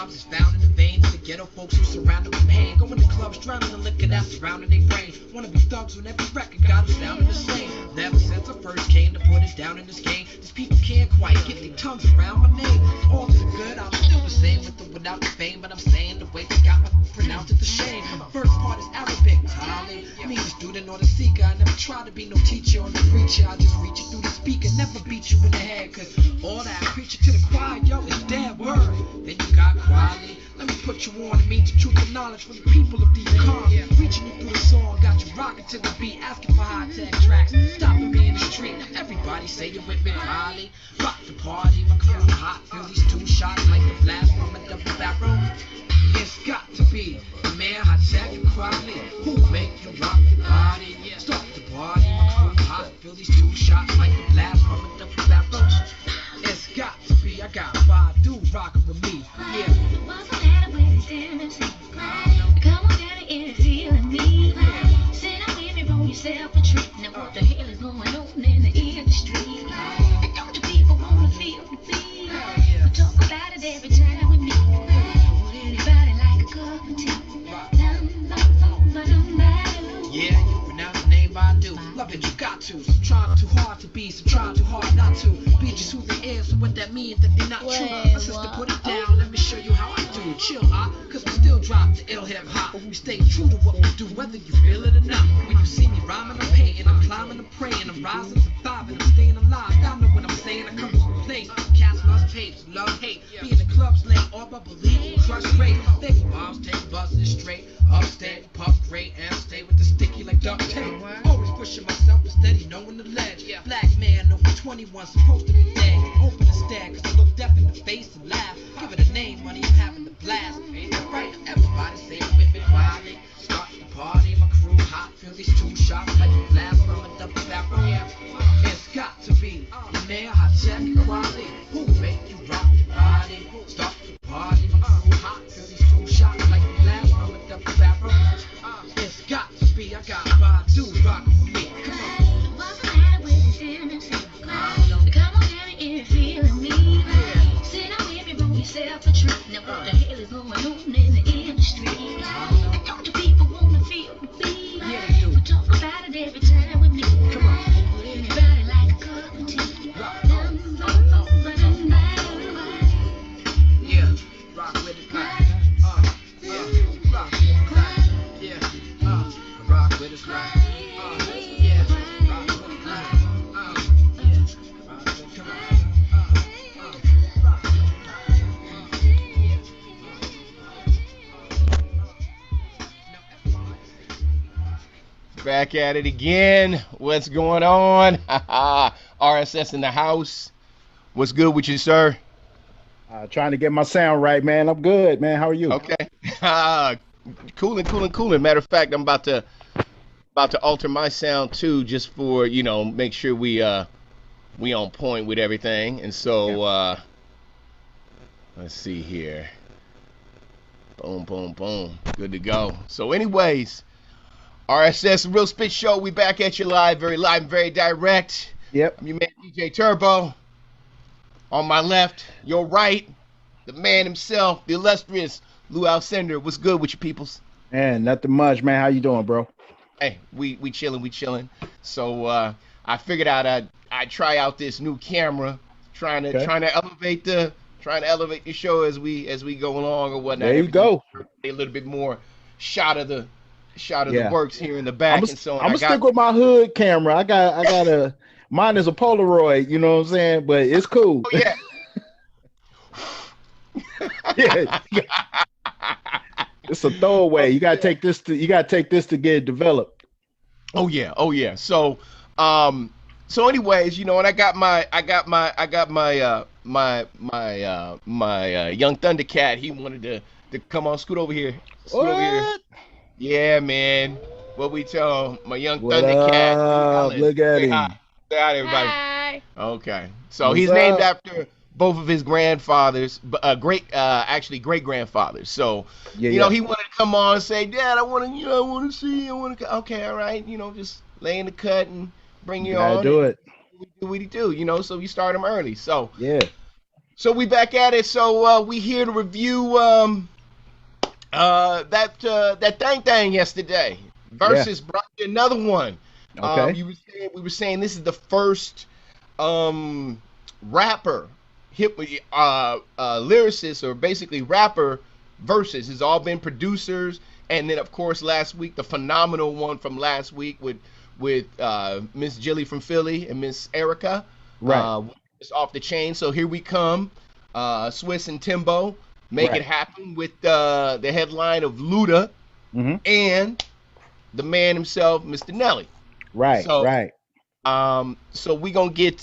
vibes is found in the veins of the ghetto folks who surround them with pain. Going to clubs, drowning the liquor that's surrounding their brain. Wanna be thugs when every record got them sounding the same. Never since I first came to put it down in this game, these people can't quite get their tongues around my name. All is good, I'm still the same with or without the fame, but I'm saying the way they got me pronounced it the shame. First part is Arabic, Tali. I mean the student or the seeker. I never try to be no teacher or no preacher. I just reach you through the speaker, never beat you in the head. Cause all that I preach to the choir, yo, is dead word. Then you got quality. Let me put you on. It means the truth and knowledge from the people of these cars. Reaching you through the song, got you rocking to the beat, asking for high-tech tracks, stopping me in the street. Everybody say you with me, Holly. Rock the party, my crew hot. Feel these two shots like the blast from a double back room. It's got to be the man high-tech and quality who make you rock your body. Start the party, my crew hot. Feel these two shots like the blast from a double back room. It's got to be, I got 5 dudes rocking with me. Yeah. What's the matter with this MC? Come on down and interfere with me. Sit down with me, roll yourself a treat. Now what the hell is going on in the industry? And don't the people wanna feel the beat? We talk about it every time we meet. Would anybody like a cup of tea? Yeah, you pronounce the name I do. Love it, you got to. Some trying too hard to be, some trying too hard not to. Be just who they is, so what that means that they're not true. My sister, put it down, let me show you how I do. Chill, cause we still drop the ill hip hop. We stay true to what we do, whether you feel it or not. When you see me rhyming, I'm painting, I'm climbing, I'm praying, I'm rising, surviving, I'm staying alive. Y'all know what I'm saying, I come from a place. Cats love tapes, love hate. Be in the clubs late, all but believe, crush rate. They moms take buses straight, upstate, puff great, and stay with the sticky like duct tape. Always pushing myself but steady, knowing the ledge. Black man over 21, supposed to be dead. Open the stand, cause I look deaf in the face and laugh. Give it a name, money, I'm having the blast. Ain't that right? Everybody say it with me, wildly. Start the party, my crew hot. Feel these two shots like the blast from a double back room. It's got to be the man, high-tech quality who make you rock your body. Start the party, my crew hot. Feel these two shots like the blast from a double back room. It's got to be, I got 5 dudes rocking for me. Come on. What's the matter with this MC? Come on down and interfere with me. Sit down with me, roll yourself a treat. Now what the hell is going on in the industry? And don't the people wanna feel the beat? We talk about it every time we meet. Come on. Would anybody like a cup of tea? Yeah, rock with it, rock. Yeah, rock with it, rock. Yeah, rock with it, rock. Yeah, rock with it, rock. Yeah, rock with it, come on. Back at it again. What's going on? RSS in the house. What's good with you, sir? Trying to get my sound right, man. I'm good, man. How are you? Okay. Cooling. Matter of fact, I'm about to alter my sound too, just for, make sure we on point with everything. And so let's see here. Boom. Good to go. So anyways, RSS Real Spit Show, we back at you live and very direct. Yep. I'm your man DJ Turbo. On my left, your right, the man himself, the illustrious Lou Alcindor. What's good with you peoples? Man, nothing much, man. How you doing, bro? Hey, we chilling. So I figured out I'd try out this new camera, trying to elevate the show as we go along or whatnot. There you go. A little bit more shot of the works here in the back and so on. I'm gonna stick with my hood camera. I got a mine is a Polaroid, you know what I'm saying? But it's cool. Oh, yeah. Yeah. It's a throwaway. You gotta take this to get it developed. Oh yeah. So anyways, and I got my young Thundercat. He wanted to come on, scoot over here. Yeah, man. What we tell my young Thundercat. Look at him. Hi. Say hi, everybody. Hi. Okay. So What's he's up? named after both of his grandfathers, great grandfathers. So he wanted to come on and say, Dad, I want to see. Okay, all right. Just lay in the cut and bring you on. Do it. Do what he do. So we start him early. So yeah. So we back at it. So we here to review that thing yesterday. Versus brought you another one. Okay. We were saying this is the first rapper hip lyricist, or basically rapper versus. It's all been producers, and then of course last week the phenomenal one from last week with Miss Jilly from Philly and Miss Erica. Right. It's off the chain. So here we come. Swiss and Timbo make it happen with the headline of Luda and the man himself, Mr. Nelly. Right. So, right. So we gonna get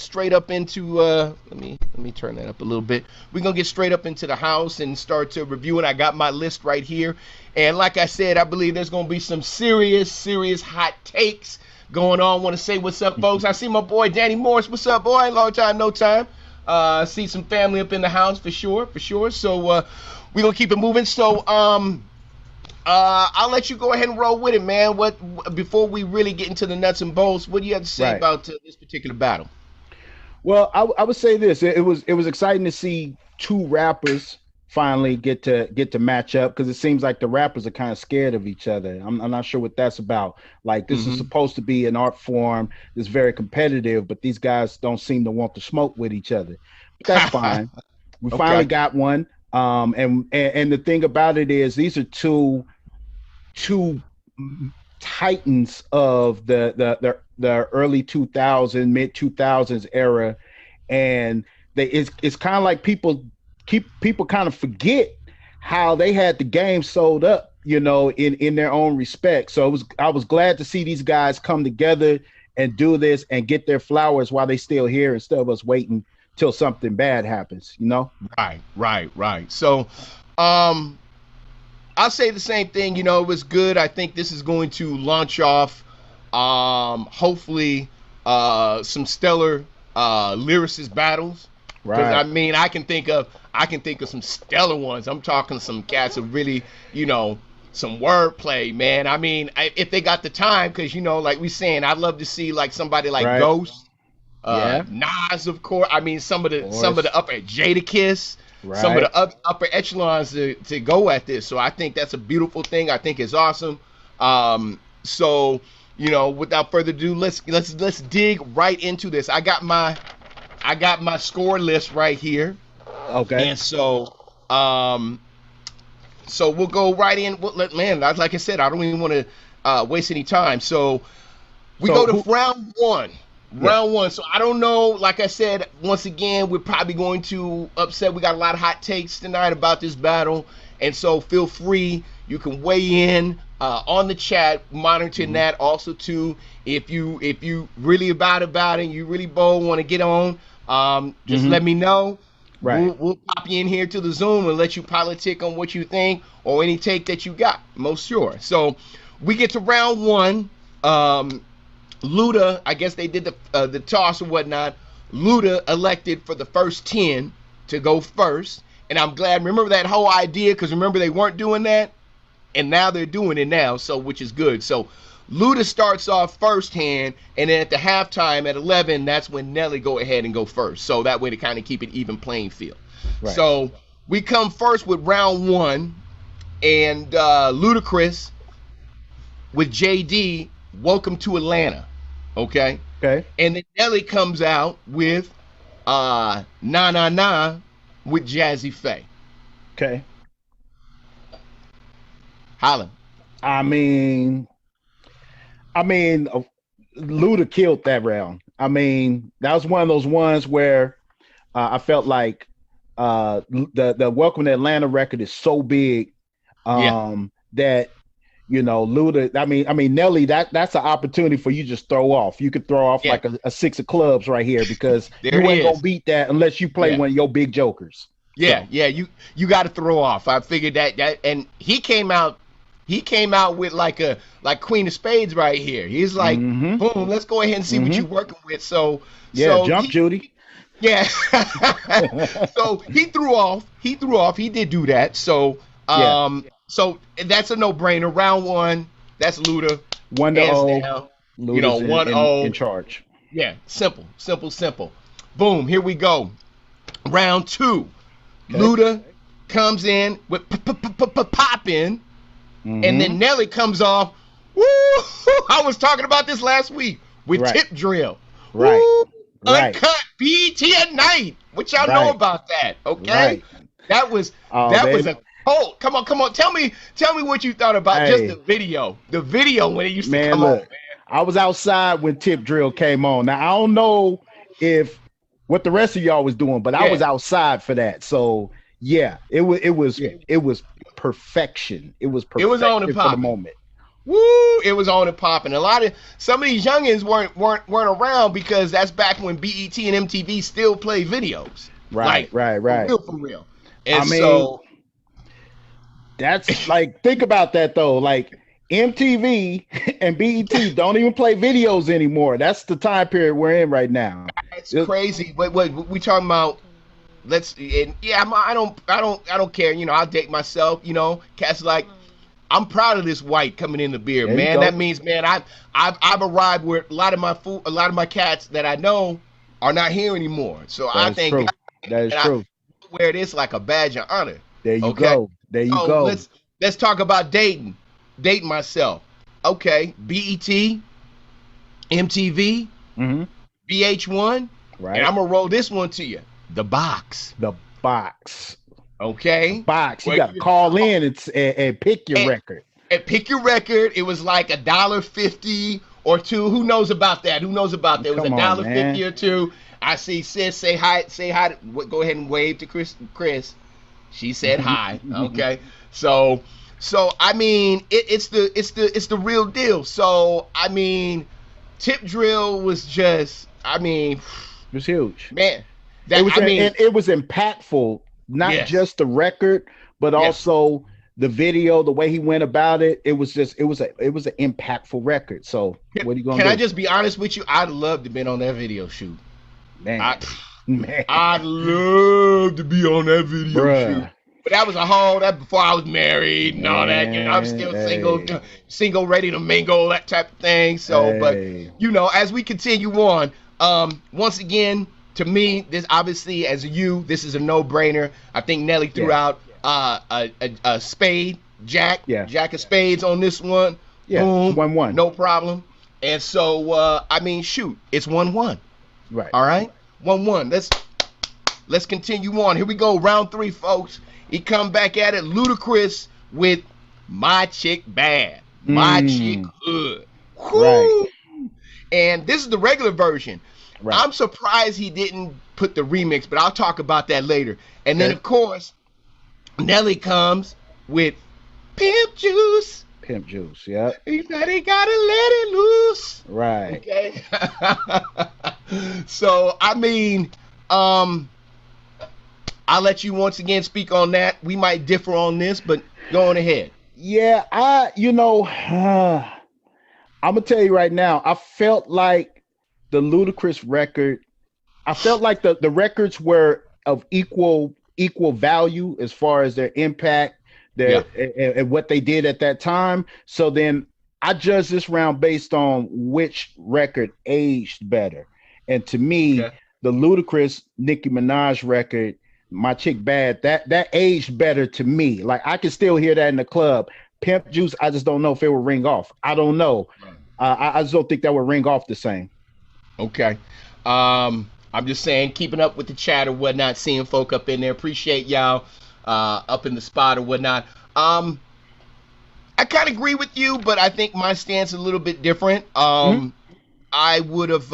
straight up into let me turn that up a little bit. We're gonna get straight up into the house and start to review it. I got my list right here, and like I said, I believe there's gonna be some serious hot takes going on. Want to say what's up, folks? I see my boy Danny Morris. What's up, boy? Long time, no time. See some family up in the house for sure. So we're gonna keep it moving. So I'll let you go ahead and roll with it, man. Before we really get into the nuts and bolts, what do you have to say about this particular battle? Well, I would say this. It was exciting to see two rappers finally get to match up, because it seems like the rappers are kind of scared of each other. I'm not sure what that's about. Like, this is supposed to be an art form that's very competitive, but these guys don't seem to want to smoke with each other. But that's fine. We finally got one. And the thing about it is, these are two titans of the early 2000s, mid 2000s era, and it's kind of like people kind of forget how they had the game sold up, in their own respect. So I was glad to see these guys come together and do this and get their flowers while they still here, instead of us waiting till something bad happens. Right. So I'll say the same thing. It was good. I think this is going to launch off, hopefully, some stellar lyricist battles. Right. Because I can think of some stellar ones. I'm talking some cats of really, some wordplay, man. If they got the time, because like we saying, I'd love to see like somebody like Ghost, Nas, of course. Some of the upper Jadakiss. Right. Some of the upper echelons to go at this. So I think that's a beautiful thing. I think it's awesome. So without further ado, let's dig right into this. I got my score list right here. Okay. And so we'll go right in. Man, like I said, I don't even want to waste any time. So we go to round one. Round one. So I don't know. Like I said, once again, we're probably going to upset. We got a lot of hot takes tonight about this battle, and so feel free. You can weigh in on the chat, monitoring that also too. If you really about it, you really bold, want to get on, just let me know. Right. We'll pop you in here to the Zoom and let you politic on what you think or any take that you got. Most sure. So we get to round one. Luda, I guess they did the toss or whatnot. Luda elected for the first 10 to go first, and I'm glad. Remember that whole idea, because remember they weren't doing that, and now they're doing it now, so which is good. So Luda starts off first hand, and then at the halftime at 11, that's when Nelly go ahead and go first. So that way to kind of keep it even playing field. Right. So we come first with round one, and Ludacris with JD. Welcome to Atlanta. Okay. And then Nelly comes out with Nah Nah Nah with Jazzy Faye. Okay. Holla. Luda killed that round. That was one of those ones where I felt like the Welcome to Atlanta record is so big that Luda, Nelly, that's an opportunity for you to just throw off. You could throw off like a six of clubs right here, because you ain't gonna beat that unless you play one of your big jokers. You got to throw off. I figured that, and he came out with like Queen of Spades right here. He's like, boom, let's go ahead and see what you're working with. So jump Judy. Yeah. So he threw off. He did do that. So So that's a no-brainer. Round one, that's Luda. 1-0. Luda's 1-0 in charge. Yeah, simple. Boom, here we go. Round 2, Okay. Luda comes in with poppin', and then Nelly comes off. Woo! I was talking about this last week with Right. Tip Drill. Right. Woo! Right. Uncut BT at night. What y'all know Right. about that? Okay. Right. That was Oh, that baby. was a cult. Come on. Tell me what you thought about just Hey. the video. The video when it used to Man, come look, on, man. I was outside when Tip Drill came on. Now I don't know if what the rest of y'all was doing, but I Yeah. was outside for that. So yeah, it was perfection. It was perfection It was on and for the popping. moment. Woo! It was on and popping. Some of these youngins weren't around because that's back when BET and MTV still played videos. Right. For real. And I mean, so that's like, think about that though. Like MTV and BET don't even play videos anymore. That's the time period we're in right now. it's crazy. What we talking about? I don't care. You know, I'll date myself. You know, cats like. I'm proud of this white coming in the beer, There you man. go. That means, man, I've arrived where a lot of my cats that I know are not here anymore. So I think true. That is true. I wear this like a badge of honor. There you Okay. go. There you So go. let's talk about dating myself. Okay, BET, MTV, VH1, Right. and I'm gonna roll this one to you. The Box. The Box. Okay. Box. You Where got to call in and pick your record. And pick your record. It was like $1.50 or $2. Who knows about that? It was Come on, $1.50 or $2. I see sis say hi. Go ahead and wave to Chris. She said hi. Okay. So I mean, it's the real deal. So I mean, Tip Drill was just, I mean, It was huge. man. It was impactful. Not Yes. just the record, but Yes. also the video, the way he went about it. It was an impactful record. So what are you gonna do? Can I just be honest with you? I'd love to been on that video shoot. Man, I'd love to be on that video Bruh. shoot. But that was that before I was married and all that. You know, I'm still single, ready to mingle, that type of thing. So, Hey. but you know, as we continue on, once again, to me, this obviously this is a no-brainer. I think Nelly threw out a spade, jack of spades on this one. Yeah, Boom, 1-1. no problem. And so, I mean, shoot, it's 1-1. Right. All right, 1-1. Let's continue on. Here we go, round 3, folks. He come back at it, Ludacris with My Chick Bad, My Chick Hood. Woo! Right. And this is the regular version. Right. I'm surprised he didn't put the remix, but I'll talk about that later. And then, Okay. of course, Nelly comes with Pimp Juice. Pimp Juice. Yep. He said he gotta let it loose. Right. Okay. So, I mean, I'll let you once again speak on that. We might differ on this, but go on ahead. Yeah, I'm gonna tell you right now, I felt like the Ludacris record, I felt like the records were of equal value as far as their impact, and what they did at that time. So then I judged this round based on which record aged better. And to me, the Ludacris Nicki Minaj record, My Chick Bad, that aged better to me. Like I can still hear that in the club. Pimp Juice, I just don't know if it will ring off. I don't know. I just don't think that would ring off the same. Okay. I'm just saying, keeping up with the chat or whatnot, seeing folk up in there. Appreciate y'all up in the spot or whatnot. I kind of agree with you, but I think my stance is a little bit different. I would have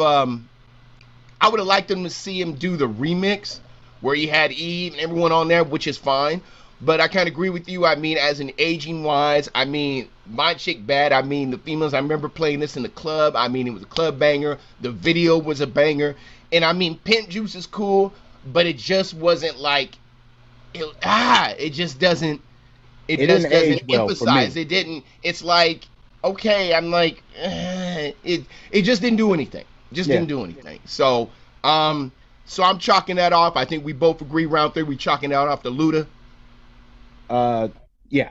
liked them to see him do the remix where he had Eve and everyone on there, which is fine. But I kind of agree with you. I mean, as in aging wise, I mean, My Chick Bad, I mean, the females, I remember playing this in the club. I mean, it was a club banger. The video was a banger. And I mean, Pimp Juice is cool, but it just wasn't like, it just doesn't, it just doesn't emphasize. It didn't, it's like, okay, I'm like, it just didn't do anything. Didn't do anything. So I'm chalking that off. I think we both agree round 3, we chalking that off to Luda. Yeah.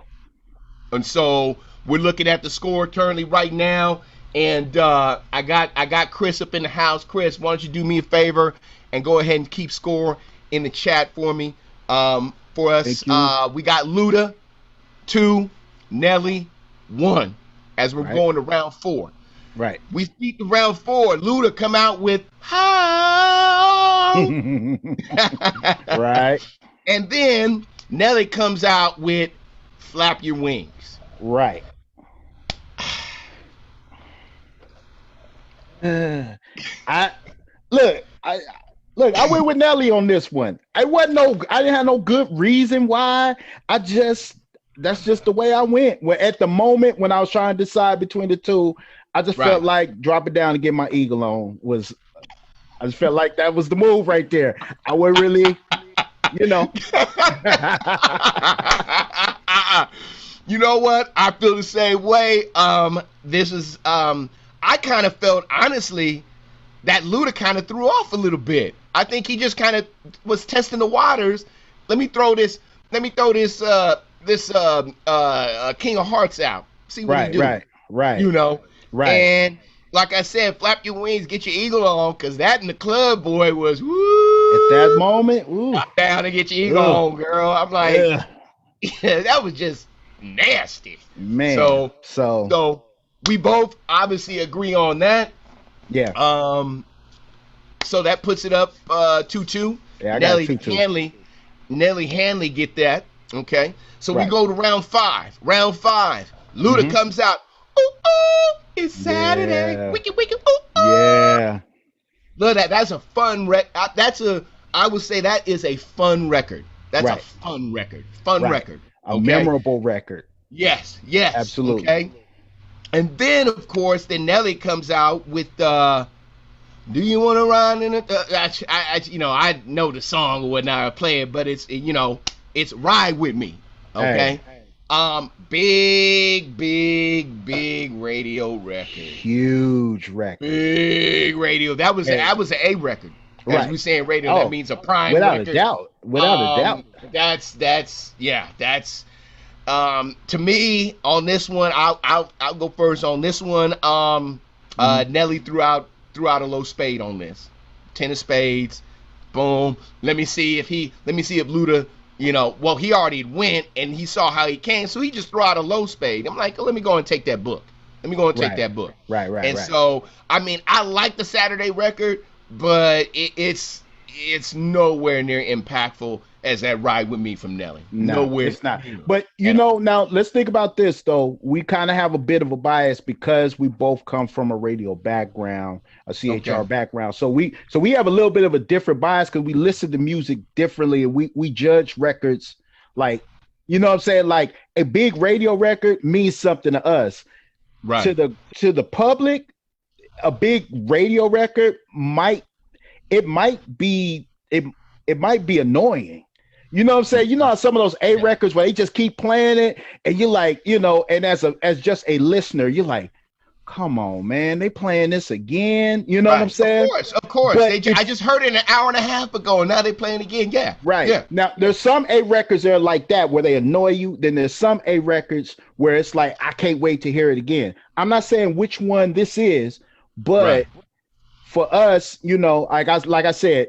And so we're looking at the score currently right now, and I got Chris up in the house. Chris, why don't you do me a favor and go ahead and keep score, in the chat for me. For us, we got Luda 2, Nelly 1, as we're going to round 4. Right. We speak to round 4. Luda come out with how. Right. And then Nelly comes out with flap your wings. Right. I went with Nelly on this one. I didn't have no good reason why. That's just the way I went. At the moment when I was trying to decide between the two, I just felt like drop it down and get my eagle on I just felt like that was the move right there. I would really, You know what? I feel the same way. This is I kind of felt honestly that Luda kind of threw off a little bit. I think he just kind of was testing the waters. Let me throw this King of Hearts out. See what he do. Right. Right. And like I said, flap your wings, get your eagle on, because that in the club, boy, was woo. At that moment, ooh. Drop down and get your eagle on, girl. I'm like, that was just nasty. Man. So we both obviously agree on that. Yeah. So that puts it up 2-2. Yeah, I got 2-2. Nelly Hanley get that. Okay. So we go to round 5. Round 5. Luda comes out. Ooh, ooh, it's Saturday. Yeah. Wiki, wiki, ooh, ooh. Yeah. Look, that's a fun I would say that is a fun record. That's a fun record. Record. A memorable record. Yes. Absolutely. Okay. And then, of course, Nelly comes out with Do You Want to Ride in it? I know the song or whatnot, I play it, but it's Ride With Me. Okay. Hey. Big radio record. Huge record. Big radio. That was an A record. As we say in radio, that means a prime without record. a doubt. Without a doubt. That's to me on this one. I'll go first on this one. Nelly threw out a low spade on this. 10 of spades. Boom. Let me see if Luda, he already went and he saw how he came, so he just threw out a low spade. I'm like, let me go and take that book. Right. So, I mean, I like the Saturday record, but it's nowhere near impactful as that Ride With Me from Nelly. Nowhere. It's not. But now let's think about this though. We kind of have a bit of a bias because we both come from a radio background, a CHR background. So we have a little bit of a different bias because we listen to music differently and we judge records like, you know what I'm saying? Like a big radio record means something to us. Right. To the public, a big radio record might be annoying. You know what I'm saying? You know how some of those A records where they just keep playing it and you're like, and as just a listener, you're like, come on, man, they playing this again. You know what I'm saying? Of course. I just heard it an hour and a half ago and now they playing again. Yeah. Right. Yeah. Now there's some A records that are like that where they annoy you. Then there's some A records where it's like, I can't wait to hear it again. I'm not saying which one this is, but for us, like I said,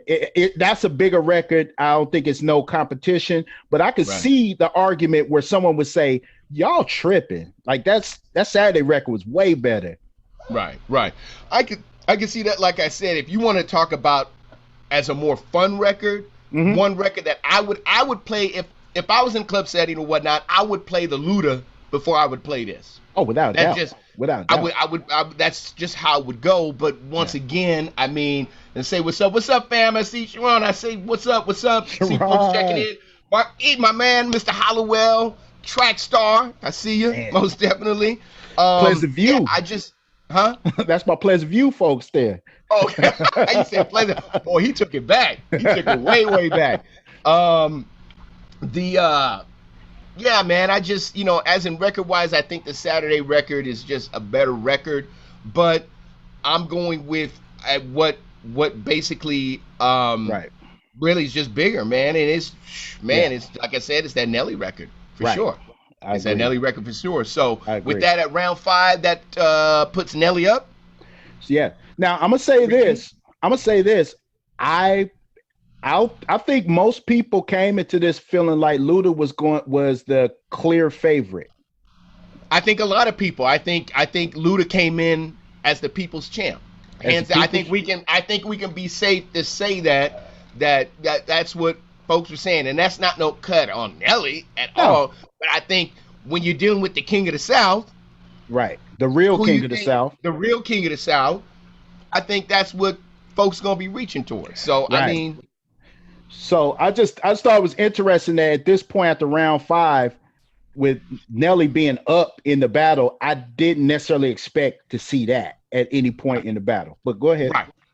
that's a bigger record. I don't think it's no competition, but I could see the argument where someone would say, y'all tripping. Like that Saturday record was way better. Right. I could see that. Like I said, if you want to talk about as a more fun record, one record that I would play if I was in club setting or whatnot, I would play the Luda before I would play this. Oh, without doubt. I would. That's just how it would go. But once again, I mean, and say what's up, fam. I see Sharon. I say what's up. See folks checking in. My man, Mr. Hollowell, track star. I see you most definitely. Pleasant View. Yeah, I just, That's my Pleasant View folks there. Oh, you said Pleasant. Boy, he took it back. He took it way back. Yeah, man, I just, as in record-wise, I think the Saturday record is just a better record, but I'm going with what basically really is just bigger, man, and it's like I said, it's that Nelly record for sure. It's that Nelly record for sure. So with that at round 5, that puts Nelly up. Yeah. Now I'm gonna say this. I I think most people came into this feeling like Luda was the clear favorite. I think a lot of people. I think Luda came in as the people's champ. Hands down. I think we can be safe to say that's what folks were saying, and that's not no cut on Nelly at all. But I think when you're dealing with the King of the South, right, the real King of the South, I think that's what folks gonna be reaching towards. So right. I mean, so I just thought it was interesting that at this point at the round 5, with Nelly being up in the battle, I didn't necessarily expect to see that at any point in the battle. But go ahead.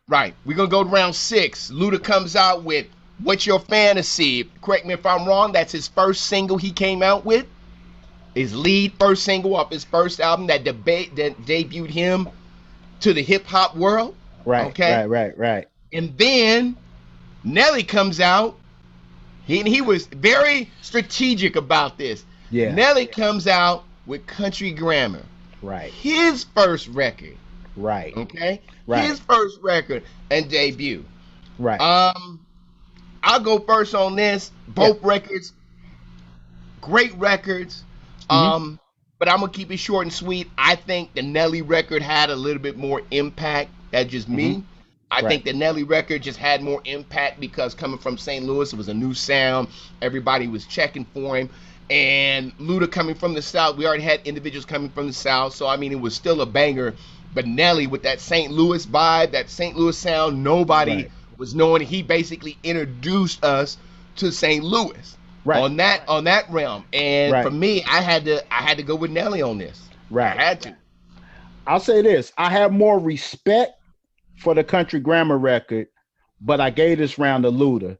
Right. We're gonna go to round 6. Luda comes out with "What's Your Fantasy?" Correct me if I'm wrong. That's his first single he came out with. His lead first single off his first album that debuted him to the hip hop world. Right. Okay. Right. And then Nelly comes out. He was very strategic about this. Yeah. Nelly comes out with Country Grammar. Right. His first record. Right. Okay. Right. His first record and debut. Right. I'll go first on this. Both records, great records. Mm-hmm. But I'm gonna keep it short and sweet. I think the Nelly record had a little bit more impact. That's just me. Mm-hmm. I think the Nelly record just had more impact because coming from St. Louis, it was a new sound. Everybody was checking for him. And Luda coming from the South, we already had individuals coming from the South. So, I mean, it was still a banger. But Nelly, with that St. Louis vibe, that St. Louis sound, nobody was knowing. He basically introduced us to St. Louis on that realm. And for me, I had to go with Nelly on this. Right. I had to. I'll say this. I have more respect for the Country Grammar record, but I gave this round to Luda.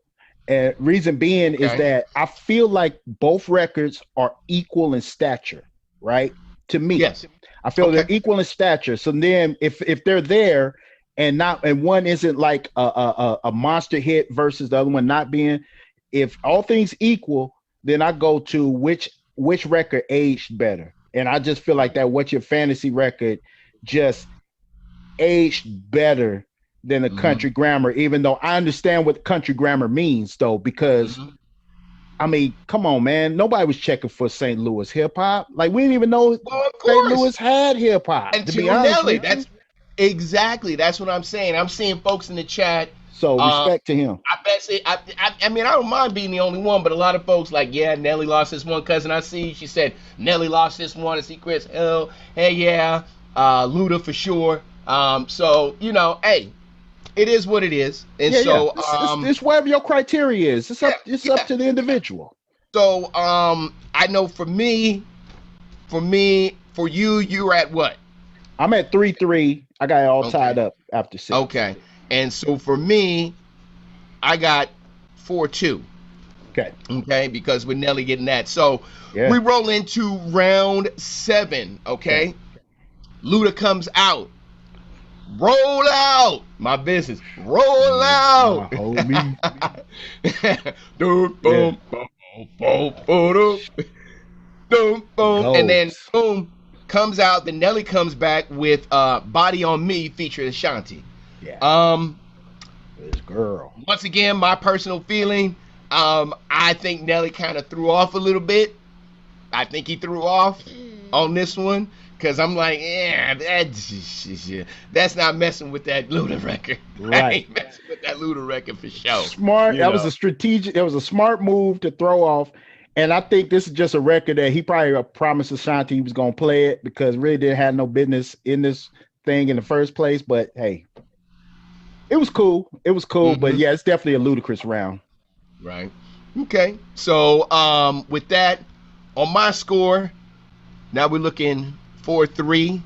And reason being is that I feel like both records are equal in stature, right? To me, yes, I feel they're equal in stature. So then, if they're there and one isn't like a monster hit versus the other one not being, if all things equal, then I go to which record aged better. And I just feel like that What's Your Fantasy record just aged better than the Country Grammar, even though I understand what Country Grammar means, though, because I mean, come on, man, nobody was checking for St. Louis hip hop. Like, we didn't even know St. Louis had hip hop. And to be honest with you, that's what I'm saying. I'm seeing folks in the chat. So respect to him. I mean, I don't mind being the only one, but a lot of folks like, yeah, Nelly lost this one cousin. I see. She said Nelly lost this one. I see Chris. Oh, hey, yeah, Luda for sure. So hey. It is what it is, and it's whatever your criteria is. It's up to the individual. So I know for you, you're at what? I'm at 3-3. I got it all tied up after 6. Okay, and so for me, I got 4-2. Okay, because with Nelly getting that, so we roll into round 7. Okay, Luda comes out. Roll out my business. Roll out. Homie. And then boom comes out. Then Nelly comes back with "Body on Me" featuring Ashanti. This girl. Once again, my personal feeling. I think Nelly kind of threw off a little bit. I think he threw off on this one. Because I'm like, that's not messing with that Luda record. Right. I ain't messing with that Luda record for sure. Smart. That was a smart move to throw off. And I think this is just a record that he probably promised Ashanti he was going to play it because really didn't have no business in this thing in the first place. But hey, it was cool. But yeah, it's definitely a Ludacris round. Right. Okay. So with that, on my score, now we're looking 4-3.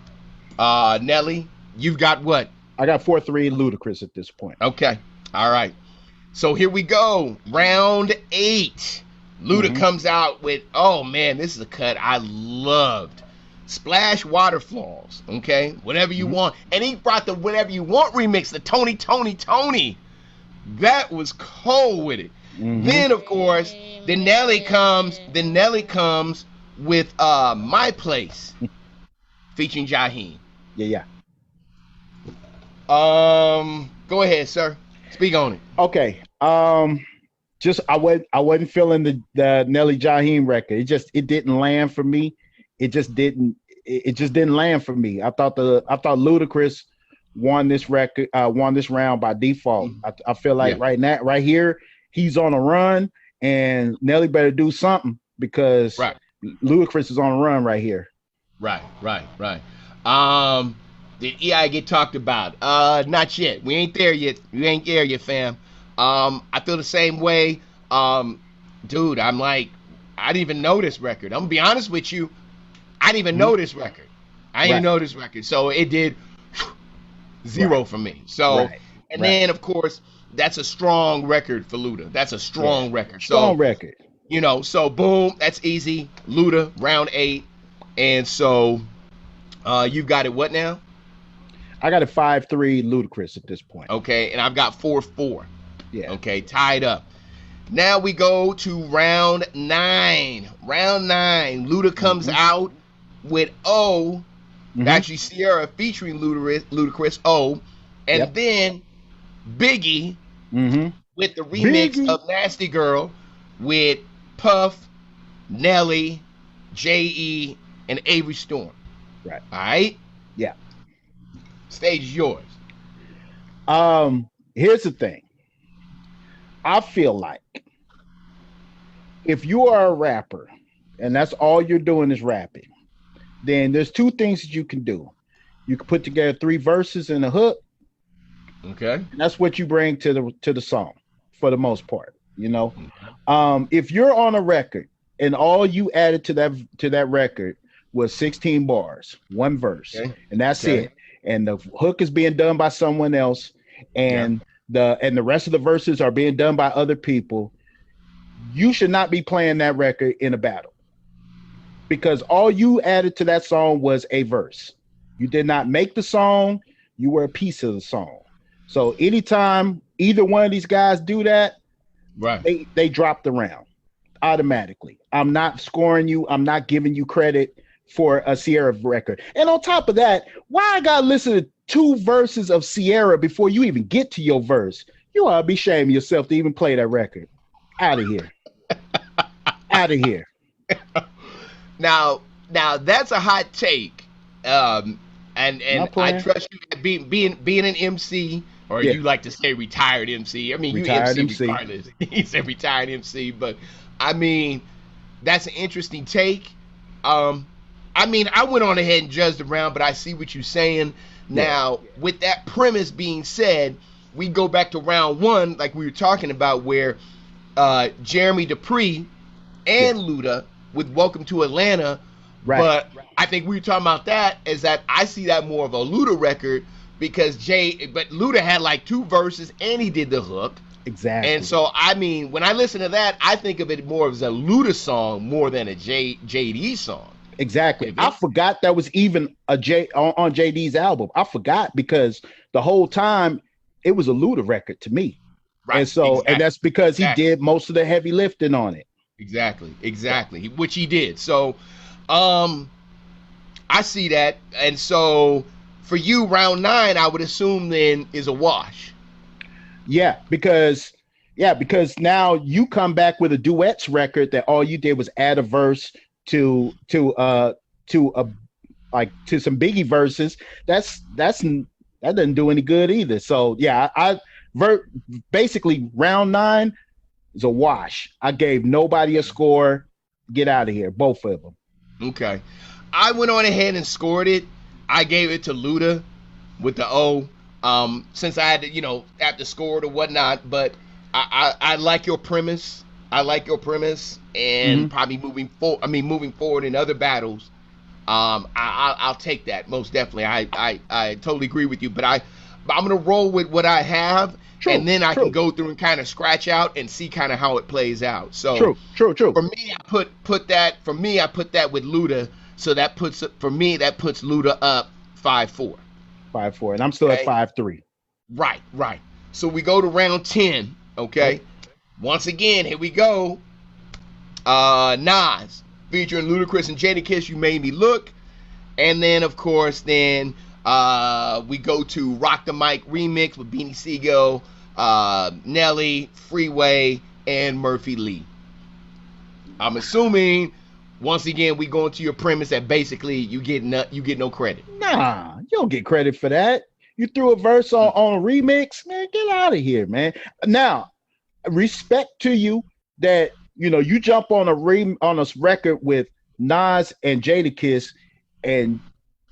Nelly, you've got what? I got 4-3 Ludacris at this point. Okay. All right. So here we go. Round 8. Luda comes out with, oh man, this is a cut I loved. Splash Waterfalls. Okay. Whatever you want. And he brought the Whatever You Want remix, the Tony. That was cold with it. Then of course, Nelly comes with My Place. Featuring Jaheim. Yeah. Go ahead, sir. Speak on it. Okay. Just I wasn't feeling the Nelly Jaheim record. It didn't land for me. It just didn't land for me. I thought Ludacris won this round by default. I feel like right here he's on a run, and Nelly better do something because Ludacris is on a run right here. Right. Did EI get talked about? Not yet. We ain't there yet. We ain't there yet, fam. I feel the same way. Dude, I'm like, I didn't even know this record. I'm gonna be honest with you. I didn't even know this record. So it did 0 for me. So, then of course, that's a strong record for Luda. That's a strong record. Strong record. You know, so boom, that's easy. Luda, round 8. And so, you've got it what now? I got a 5-3 Ludacris at this point. Okay, and I've got 4-4. Yeah. Okay, tied up. Now we go to round 9. Round 9, Luda comes out with O. Actually, Sierra featuring Ludacris, O. And then Biggie with the remix of Nasty Girl with Puff, Nelly, J.E., and Avery Storm. Right. All right? Yeah. Stage is yours. Here's the thing. I feel like if you are a rapper and that's all you're doing is rapping, then there's 2 things that you can do. You can put together 3 verses and a hook. Okay. And that's what you bring to the song for the most part, you know. If you're on a record and all you added to that record was 16 bars, 1 verse, and that's it. And the hook is being done by someone else, and the rest of the verses are being done by other people, you should not be playing that record in a battle. Because all you added to that song was a verse. You did not make the song, you were a piece of the song. So anytime either one of these guys do that, they drop the round automatically. I'm not scoring you, I'm not giving you credit for a Sierra record. And on top of that, why I gotta listen to 2 verses of Sierra before you even get to your verse? You ought to be ashamed of yourself to even play that record. Out of here. Out of here. Now that's a hot take. And I trust you at being an MC, or you like to say retired MC. I mean, retired you MC regardless. He said retired MC, but I mean, that's an interesting take. I mean, I went on ahead and judged the round, but I see what you're saying. Now, with that premise being said, we go back to round 1, like we were talking about, where Jeremy Dupree and Luda with Welcome to Atlanta. But I think we were talking about that is that I see that more of a Luda record because but Luda had like 2 verses and he did the hook. Exactly. And so, I mean, when I listen to that, I think of it more as a Luda song more than a JD song. Exactly. I forgot that was even on JD's album. I forgot because the whole time it was a Luda record to me. Right. And so, and that's because he did most of the heavy lifting on it. Exactly. Which he did. So, I see that. And so for you, round 9, I would assume then is a wash. Yeah, because now you come back with a duets record that all you did was add a verse to some Biggie verses. That doesn't do any good either. So yeah, basically round 9 is a wash. I gave nobody a score. Get out of here, both of them. Okay, I went on ahead and scored it. I gave it to Luda with the O. Since I had to, have to score it or whatnot, but I like your premise. And probably moving forward in other battles, I'll take that most definitely. I totally agree with you, but I'm gonna roll with what I have, and then I can go through and kind of scratch out and see kind of how it plays out. So true. For me, I put that with Luda, so that puts Luda up 5-4. 5-4, and I'm still at 5-3. Right. So we go to round 10. Okay. Once again, here we go. Nas featuring Ludacris and Jadakiss, You Made Me Look. And then, of course, we go to Rock the Mic remix with Beanie Siegel Nelly, Freeway, and Murphy Lee. I'm assuming, once again, we go into your premise that basically you get no credit. Nah, you don't get credit for that. You threw a verse on a remix, man. Get out of here, man. Now, respect to you that you jump on a record with Nas and Jadakiss, and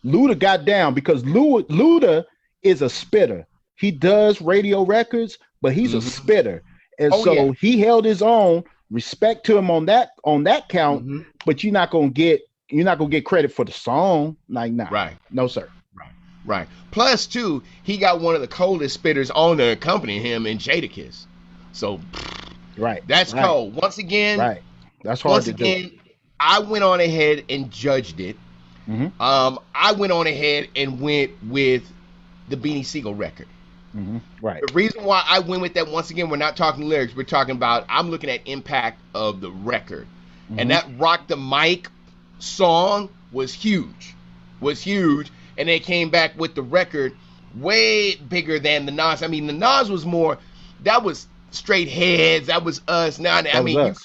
Luda got down because Luda is a spitter. He does radio records, but he's a spitter, and he held his own. Respect to him on that count, but you're not gonna get credit for the song. Like, nah, right? No, sir. Right. Plus, too, he got one of the coldest spitters on there accompanying him in Jadakiss. So, that's cold. Once again, that's hard to do. I went on ahead and judged it. I went on ahead and went with the Beanie Siegel record. Right. The reason why I went with that, once again, we're not talking lyrics. We're talking about, I'm looking at impact of the record. And that Rock the Mic song was huge. And they came back with the record way bigger than the Nas. I mean, the Nas was more, that was straight heads. That was us. Now, that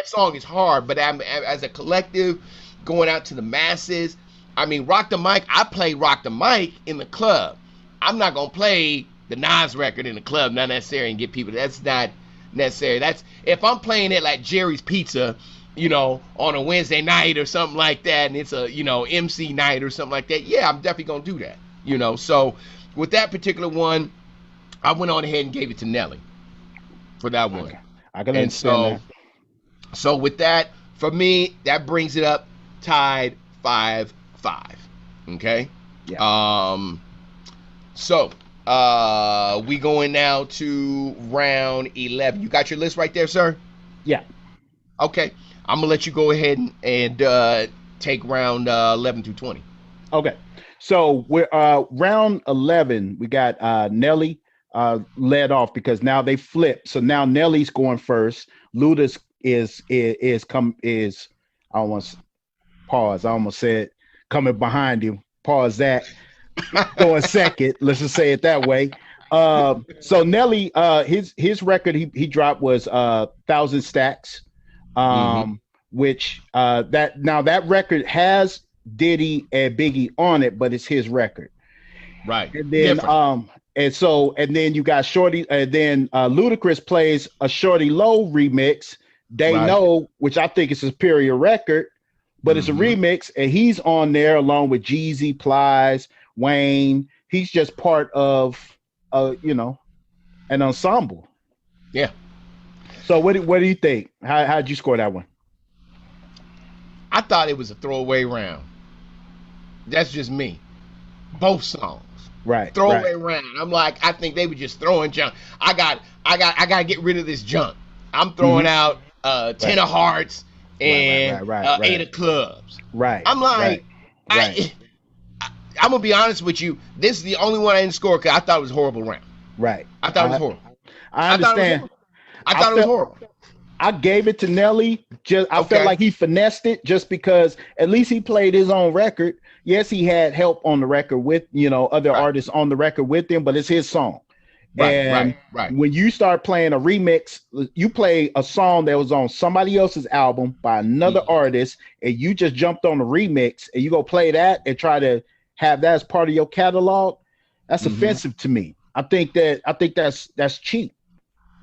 song is hard, but as a collective, going out to the masses, I mean, Rock the Mic, I play Rock the Mic in the club. I'm not going to play the Nas record in the club, not necessary, and get people. That's not necessary. That's if I'm playing it like Jerry's Pizza, on a Wednesday night or something like that, and it's a, MC night or something like that. Yeah, I'm definitely going to do that, So with that particular one, I went on ahead and gave it to Nelly for that one. Okay. I can understand that. So with that, for me, that brings it up tied 5-5. Okay? Yeah. So we going now to round 11. You got your list right there, sir? Yeah. Okay. I'm gonna let you go ahead and take round 11 through 20. Okay. So we're round 11. We got Nelly led off because now they flip. So now Nelly's going first. Luda's is I almost pause. I almost said coming behind you. Pause that. Going second. Let's just say it that way. So Nelly, his record he dropped was 1,000 Stacks. Which that record has Diddy and Biggie on it, but it's his record. Right. And then and then you got Shorty, and then Ludacris plays a Shorty Low remix. They Know, which I think is a superior record, but it's a remix, and he's on there along with Jeezy, Plies, Wayne. He's just part of an ensemble. Yeah. So what do you think? How'd you score that one? I thought it was a throwaway round. That's just me. Both songs. Right. Throwaway round. I'm like, I think they were just throwing junk. I got to get rid of this junk. I'm throwing out 10 of Hearts and 8 of Clubs. Right. I'm like, I'm gonna be honest with you. This is the only one I didn't score because I thought it was a horrible round. Right. I thought it was horrible. I understand. I thought it was horrible. I gave it to Nelly. I felt like he finessed it just because at least he played his own record. Yes, he had help on the record with, other artists on the record with him, but it's his song. Right. When you start playing a remix, you play a song that was on somebody else's album by another artist, and you just jumped on the remix and you go play that and try to have that as part of your catalog. That's offensive to me. I think that's cheap.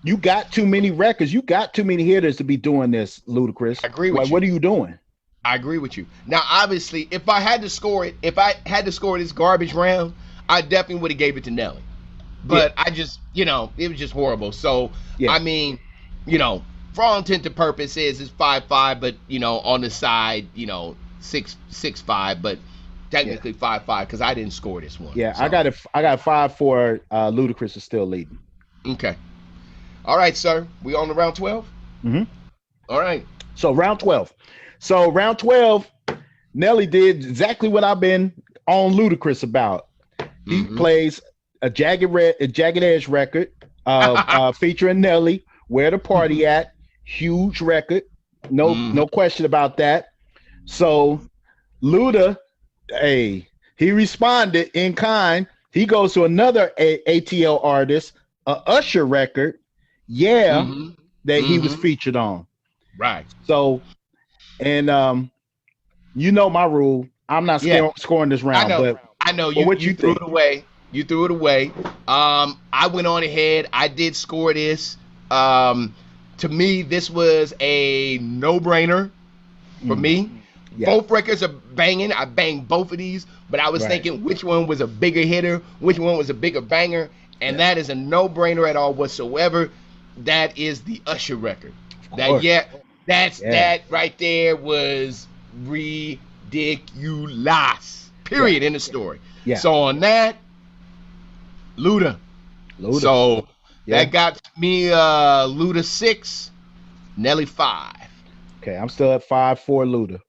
You got too many records. You got too many hitters to be doing this, Ludacris. I agree with you. What are you doing? I agree with you. Now, obviously, if I had to score this garbage round, I definitely would have gave it to Nelly. But I just, it was just horrible. So, I mean, for all intent and purposes, it's 5-5, but, on the side, 6-5, but technically 5-5 because I didn't score this one. Yeah, so. I got 5-4. Ludacris is still leading. Okay. All right, sir. We on to round 12? All right. So round 12. Nelly did exactly what I've been on Ludacris about. He plays a Jagged Edge record featuring Nelly, Where the Party At, huge record. No question about that. So Luda, he responded in kind. He goes to another ATL artist, a Usher record, that he was featured on. Right. So, and you know my rule. I'm not scoring this round, I know. You threw it away. You threw it away. I went on ahead. I did score this. To me, this was a no-brainer for me. Yeah. Both records are banging. I banged both of these, but I was thinking which one was a bigger hitter, which one was a bigger banger, and that is a no-brainer at all whatsoever. That is the Usher record. That right there was ridiculous. Period. In the story. Yeah. So on that, Luda. So that got me Luda 6, Nelly 5. Okay, I'm still at 5 for Luda.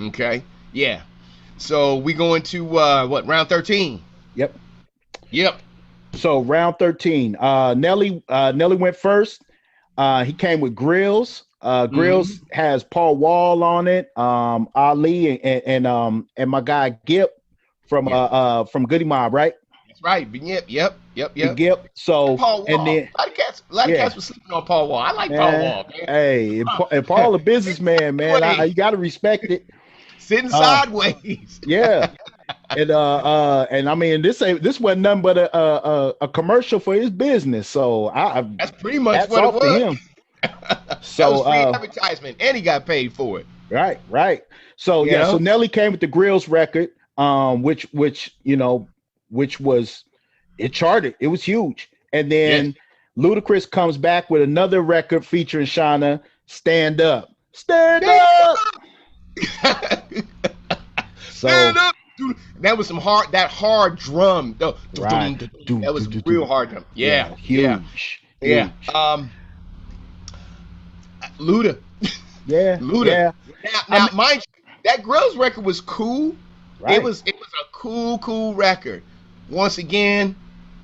Okay. Yeah. So we going to round 13? Yep. Yep. So round 13. Nelly went first. He came with Grills. Grills has Paul Wall on it, Ali and my guy Gip from Goody Mob, right? That's right. Yep. Gip. So Paul Wall. And then a lot of cats were sleeping on Paul Wall. I like Paul Wall, man. Hey, and Paul a businessman, man. You gotta respect it. Sitting sideways. Yeah. And I mean this wasn't nothing but a commercial for his business. So that's pretty much what it was. To him. So that was free advertisement, and he got paid for it. Right. So so Nelly came with the Grills record, which was, it charted. It was huge. And then Ludacris comes back with another record featuring Shawnna, Stand Up. Stand Up. So Stand Up. Dude, that was that hard drum. That was real hard drum. Yeah. Huge. Luda. Luda. Yeah. Now mind you, that Grills record was cool. Right. It was a cool record. Once again,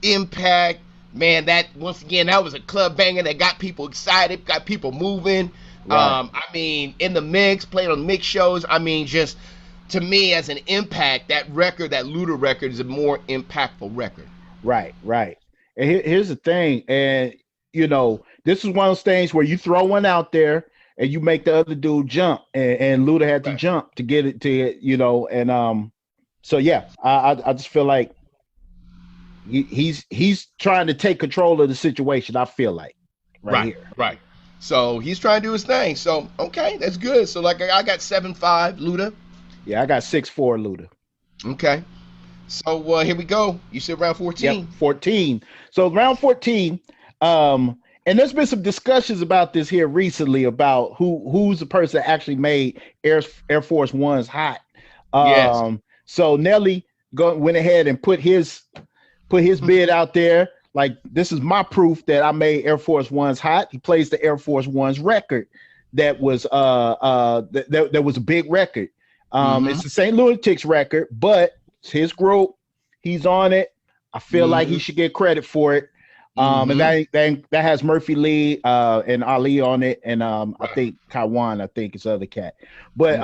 impact, man. That was a club banger that got people excited, got people moving. Right. I mean, in the mix, played on mix shows. I mean, just to me as an impact, that Luda record is a more impactful record. Right. And here's the thing, and this is one of those things where you throw one out there and you make the other dude jump, and Luda had to jump to get it to and so I just feel like he's trying to take control of the situation. I feel like right here. Right. So he's trying to do his thing. So okay, that's good. So like I got 7-5 Luda. Yeah, I got 6-4 Luda. Okay. So here we go. You said round 14. Yep, 14. So round 14. And there's been some discussions about this here recently about who's the person that actually made Air Force Ones hot. So Nelly went ahead and put his bid out there. Like, this is my proof that I made Air Force Ones hot. He plays the Air Force Ones record that was that was a big record. It's the St. Lunatics record, but it's his group. He's on it. I feel like he should get credit for it. And that has Murphy Lee and Ali on it, and I think Kaiwan, I think it's the other cat. But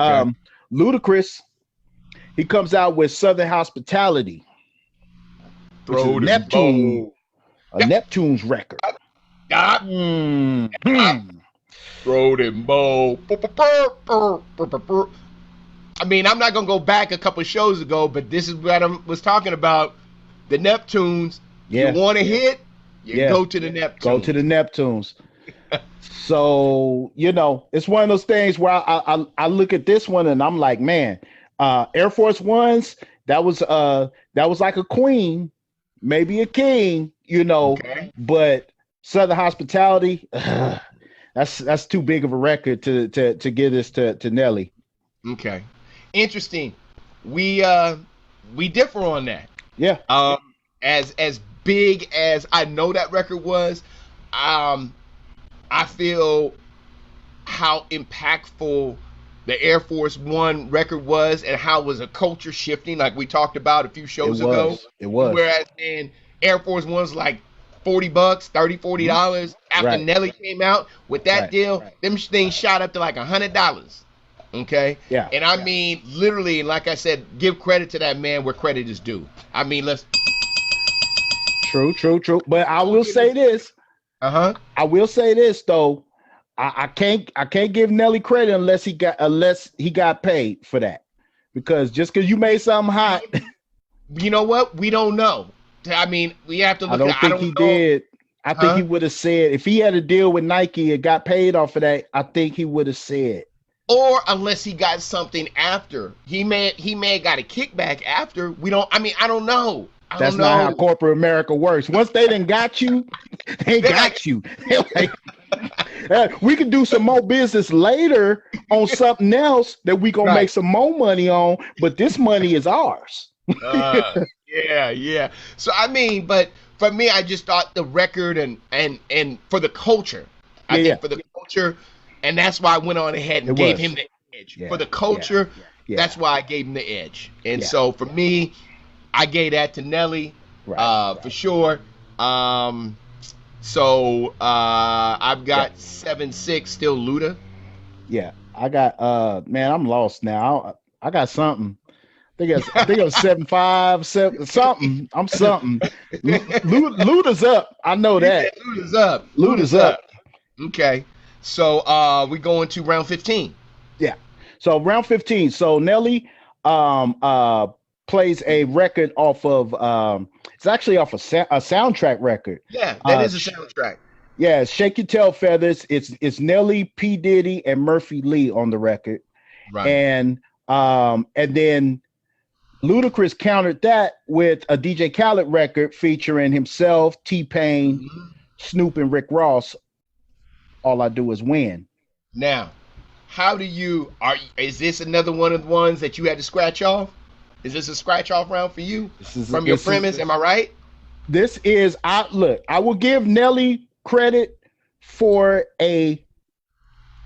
Ludacris, he comes out with Southern Hospitality, which is Neptune's record. Throw them bow. I mean, I'm not gonna go back a couple shows ago, but this is what I was talking about. The Neptunes. You want to hit? Go to the Neptunes. Go to the Neptunes. So, it's one of those things where I look at this one and I'm like, man, Air Force Ones, that was like a queen, maybe a king, but Southern Hospitality, that's too big of a record to give this to Nelly. Okay. Interesting. We differ on that. Yeah. As big as I know that record was, I feel how impactful the Air Force One record was and how it was a culture shifting, like we talked about a few shows ago. It was. Whereas in Air Force One's like $40, $30-$40 after Nelly came out with that deal, them things shot up to like $100. Okay. Yeah. And I mean, literally, like I said, give credit to that man where credit is due. I mean, True. But I will say this. I will say this though. I can't give Nelly credit unless he got paid for that. Because just because you made something hot. You know what? We don't know. I mean, we have to look at it. I don't think he did. I think he would have said, if he had a deal with Nike and got paid off of that, I think he would have said. Or unless he got something after. He may have got a kickback after. I don't know. That's not how corporate America works. Once they done got you, they got you. We can do some more business later on something else that we gonna make some more money on, but this money is ours. Yeah. So I mean, but for me, I just thought the record and for the culture, I think for the culture, and that's why I went on ahead and gave him the edge. For the culture, that's why I gave him the edge. And so for me, I gave that to Nelly, for sure. So I've got 7-6 still Luda. Yeah, I got man, I'm lost now. I got something. I think it's 7-5, 7 something. I'm something. Luda's up. I know that. Luda's up. Okay. So we going to round 15. Yeah. So round 15. So Nelly plays a record off of it's actually off a soundtrack record. Yeah, that is a soundtrack. Yeah, Shake Your Tail Feathers. It's Nelly, P. Diddy, and Murphy Lee on the record. Right. And then Ludacris countered that with a DJ Khaled record featuring himself, T-Pain, Snoop, and Rick Ross. All I Do Is Win. Now, is this another one of the ones that you had to scratch off? Is this a scratch off round for you from your premise? Am I right? This is, I will give Nelly credit for a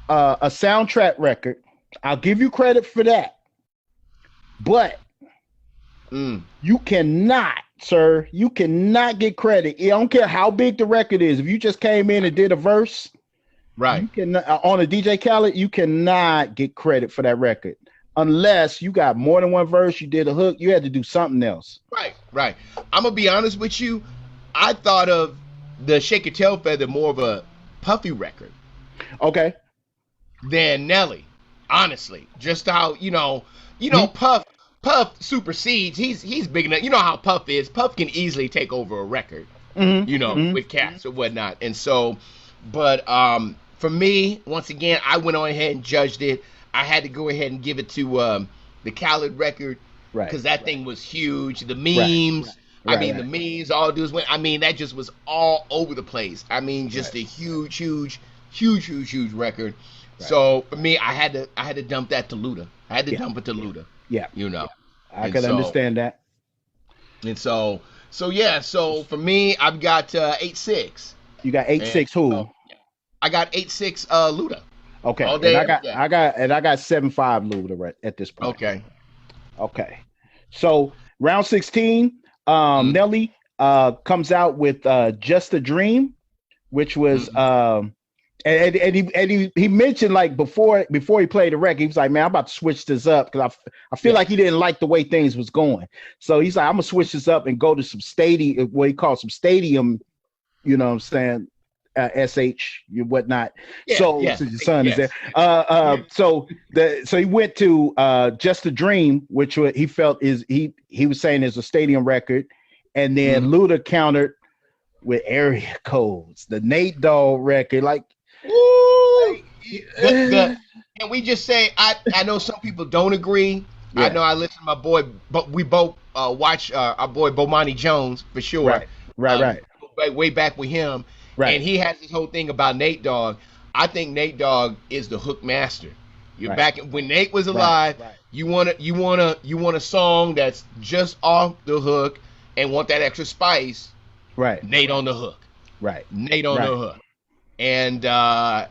soundtrack record. I'll give you credit for that. But you cannot, sir, you cannot get credit. I don't care how big the record is. If you just came in and did a verse, right, you can on a DJ Khaled, you cannot get credit for that record. Unless you got more than one verse, you did a hook, you had to do something else. Right. I'm gonna be honest with you. I thought of the Shake Your Tail Feather more of a Puffy record. Okay. Than Nelly, honestly. Just how Puff supersedes. He's big enough. You know how Puff is. Puff can easily take over a record. With cats or whatnot. And so, but for me, once again, I went on ahead and judged it. I had to go ahead and give it to the Khaled record, because that thing was huge. The memes, the memes, all dudes went. I mean, that just was all over the place. I mean, just a huge record. Right. So for me, I had to dump that to Luda. I had to dump it to Luda. Yeah, I and could understand that. And so for me, I've got 8-6. You got 8-6 who? I got 8-6 Luda. Okay, and I got 7-5 Luda right at this point. Okay. So round 16, Nelly comes out with Just a Dream, which was and he mentioned, like, before he played the record, he was like, man, I'm about to switch this up because I feel like he didn't like the way things was going. So he's like, I'm gonna switch this up and go to some stadium, what he calls some stadium, you know what I'm saying? SH whatnot. Since your son is there, so he went to Just a Dream, which he felt is he was saying is a stadium record, and then Luda countered with Area Codes, the Nate Dogg record. Like, can we just say I know some people don't agree. I know I listen to my boy, but we both watch our boy Bomani Jones for sure. Right. Way back with him. Right. And he has this whole thing about Nate Dogg. I think Nate Dogg is the hook master. You're back when Nate was alive. Right. You want a song that's just off the hook and want that extra spice. Right. Nate on the hook. Right. Nate on the hook. And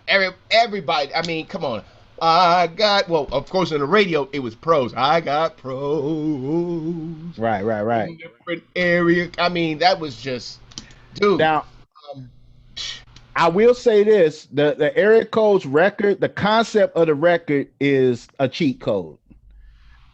everybody, I mean, come on. Of course, on the radio, it was pros. I got pros. Right. Different area. I mean, that was just, dude. Now, I will say this: the Area Codes record, the concept of the record is a cheat code.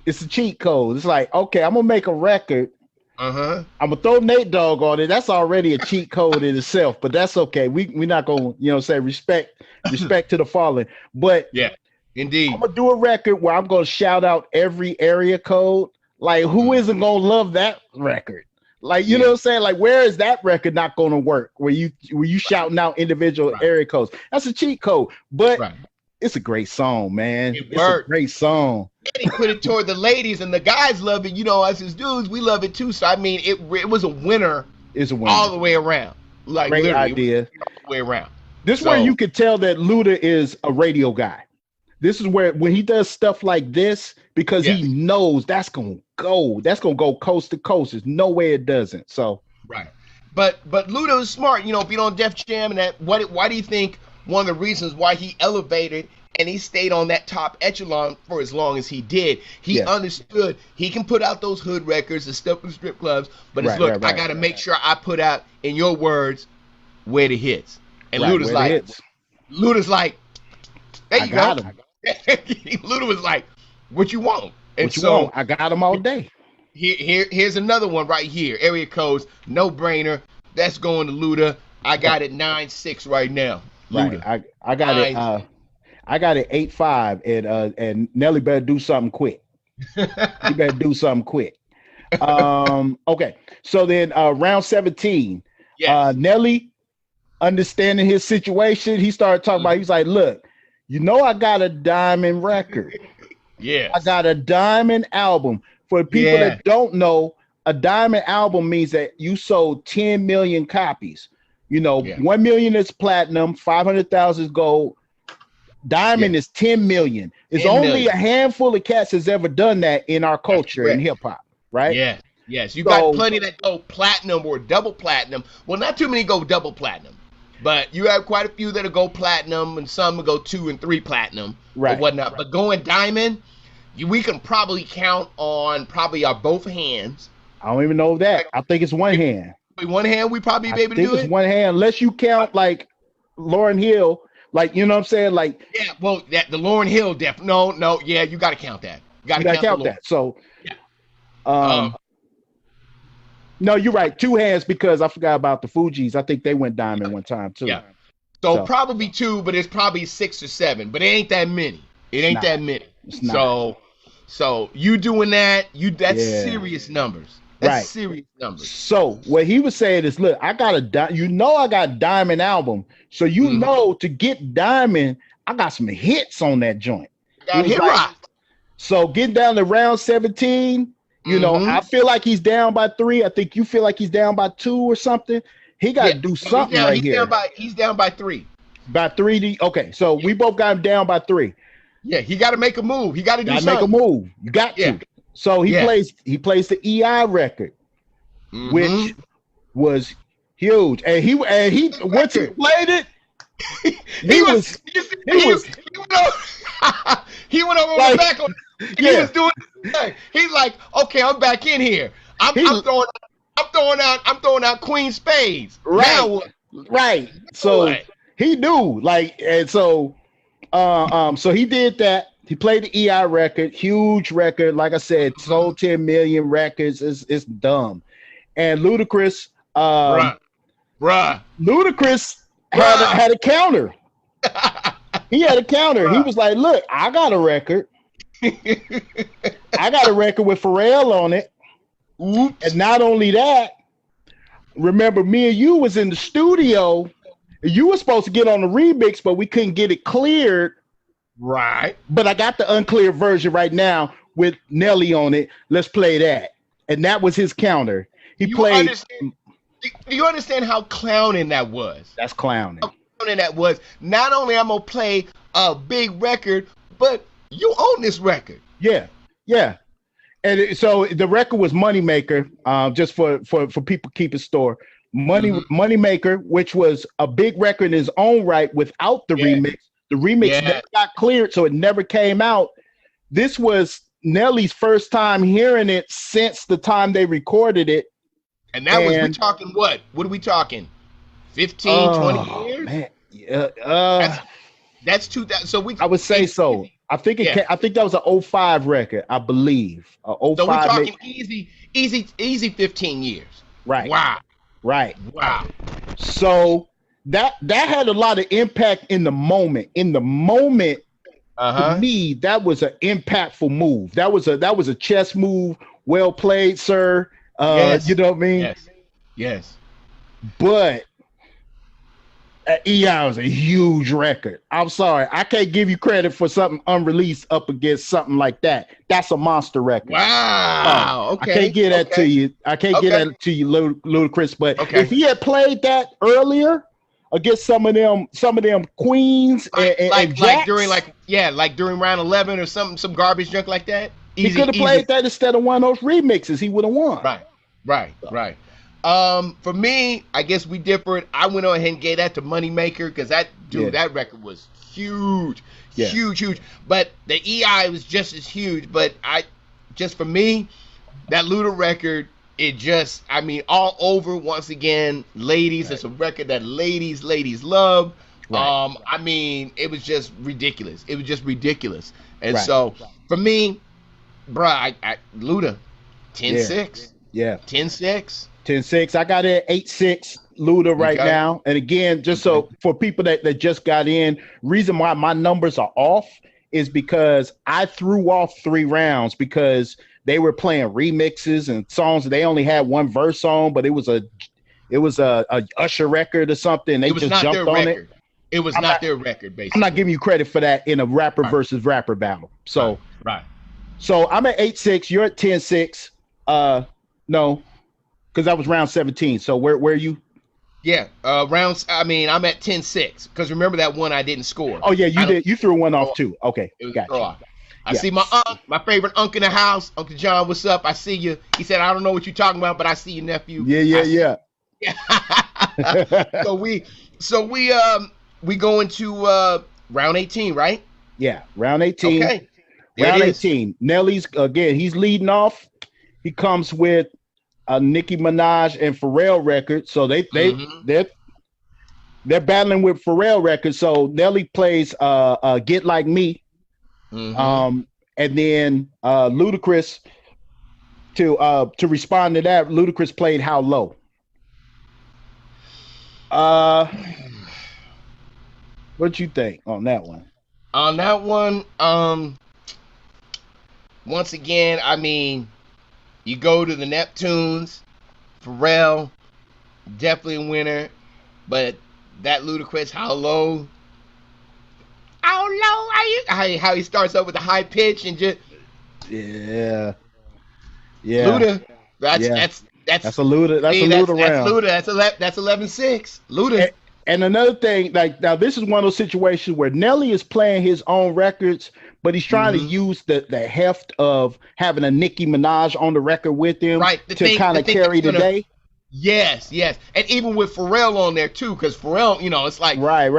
It's a cheat code. It's like, okay, I'm gonna make a record Uh-huh. I'm gonna throw Nate Dogg on it. That's already a cheat code in itself, but that's okay. We're not gonna, say respect to the fallen. But Yeah, indeed. I'm gonna do a record where I'm gonna shout out every area code. Like, who isn't gonna love that record? Like, you know what I'm saying? Like, where is that record not gonna work? Where you shouting out individual area codes? That's a cheat code, but it's a great song, man. It's a great song. And he put it toward the ladies, and the guys love it. Us as dudes, we love it too. So I mean, it was a winner. It's a winner all the way around. Like, great idea. All the way around. This is where you could tell that Luda is a radio guy. This is where when he does stuff like this, because he knows that's gonna go coast to coast. There's no way it doesn't. So but Luda is smart. Being on Def Jam and that. Why do you think one of the reasons why he elevated and he stayed on that top echelon for as long as he did? He understood he can put out those hood records and stuff in strip clubs, but I got to make sure I put out, in your words, where the hits. And Luda's like, there you go. Luda was like, what you want? And what you want? I got them all day. Here's another one right here. Area codes, no brainer. That's going to Luda. I got it 9-6 right now. Luda. Right. I got it. I got it 8-5, and Nelly better do something quick. He better do something quick. Okay. So then round 17, Nelly, understanding his situation, he started talking about. He's like, look, I got a diamond record. Yeah, I got a diamond album. For the people that don't know, a diamond album means that you sold 10 million copies. 1 million is platinum, 500,000 is gold. Diamond is 10 million. It's 10 only million. a handful of cats has ever done that in our culture in hip hop, right? Yeah. Yes. You got plenty that go platinum or double platinum. Well, not too many go double platinum, but you have quite a few that'll go platinum, and some will go 2 and 3 platinum or whatnot. But going diamond, we can probably count on our both hands. I don't even know that. I think it's one hand. One hand, we probably be able to do it. I think it's one hand, unless you count like Lauryn Hill. Like, you know what I'm saying? Like, the Lauryn Hill no, you got to count that. You got to count that. So, no, you're right. 2 hands, because I forgot about the Fugees. I think they went diamond one time too. Yeah. So probably 2, but it's probably 6 or 7. But it ain't that many. That many. It's not. So you doing that? That's serious numbers. That's serious numbers. So what he was saying is, look, I got a diamond album. So to get diamond, I got some hits on that joint. So getting down to round 17, I feel like he's down by 3. I think you feel like he's down by 2 or something. He got to do something here. He's down by 3. By 3. Okay, so we both got him down by 3. Yeah, he got to make a move. He got to do something. Make a move. You got to. So he plays the EI record, which was huge. And he once he played it, he went over the back on. He was doing his thing. He's like, okay, I'm back in here. I'm throwing out Queen Spades. Right. So he knew, and so so he did that. He played the EI record, huge record. Like I said, sold 10 million records. It's dumb. And Ludacris, Ludacris had a counter. He had a counter. He was like, look, I got a record. I got a record with Pharrell on it. Oops. And not only that, remember, me and you was in the studio. You were supposed to get on the remix, but we couldn't get it cleared. Right. But I got the unclear version right now with Nelly on it. Let's play that. And that was his counter. He played. Do you understand how clowning that was? That's clowning. How clowning that was. Not only I'm going to play a big record, but you own this record. Yeah. And so the record was Moneymaker, just for people keeping store. Moneymaker, which was a big record in his own right without the remix. The remix never got cleared, so it never came out. This was Nelly's first time hearing it since the time they recorded it. And that was, we talking what? What are we talking? 15, 20 years? Man. That's 2000. So I would say so. I think it. Yeah. I think that was an 05 record, I believe. So we're 05. talking easy 15 years. Right. Wow. Right. Wow. So that had a lot of impact in the moment. In the moment, to me, that was an impactful move. That was a chess move. Well played, sir. Yes. You know what I mean? Yes. Yes. But EI was a huge record. I'm sorry, I can't give you credit for something unreleased up against something like that. That's a monster record. Wow. Okay. I can't get that to you. I can't get that to you, Ludacris. But if he had played that earlier against some of them queens and Jacks, like during round 11 or some garbage junk like that. He could have played that instead of one of those remixes. He would have won. Right. For me, I guess we differed. I went on ahead and gave that to Moneymaker because that record was huge, huge. But the EI was just as huge. But for me, that Luda record, all over once again, ladies. Right. It's a record that ladies love. Right. It was just ridiculous. And so for me, bruh, Luda, 10-6. Yeah. 10-6. 10-6. I got it at 8-6 Luda right now. And again, just so for people that just got in, reason why my numbers are off is because I threw off 3 rounds because they were playing remixes and songs that they only had one verse on, but it was a Usher record or something. They just jumped on it. It was not their record, basically. I'm not giving you credit for that in a rapper versus rapper battle. So So I'm at 8-6. You're at 10-6. No, because that was round 17. So where are you? Yeah, rounds. I'm at 10-6 because remember that one I didn't score. Oh yeah, you did. You threw one off too. Okay, gotcha. I see my favorite uncle in the house. Uncle John, what's up? I see you. He said, I don't know what you're talking about, but I see your nephew. Yeah. So we go into round 18, right? Yeah, round 18. Okay. Round 18. Nelly's again. He's leading off. He comes with a Nicki Minaj and Pharrell record. So they're battling with Pharrell records. So Nelly plays Get Like Me. And then Ludacris to respond to that, Ludacris played How Low. What you think on that one? On that one, once again, you go to the Neptunes, Pharrell, definitely a winner, but that Ludacris, How Low are you? How he starts up with the high pitch and just Luda. That's a Luda. That's a Luda round. That's Luda. That's 11-6. Luda. And another thing, like now, this is one of those situations where Nelly is playing his own records, but he's trying to use the heft of having a Nicki Minaj on the record with him to kind of carry the day. Yes. And even with Pharrell on there too, because Pharrell, it's like right.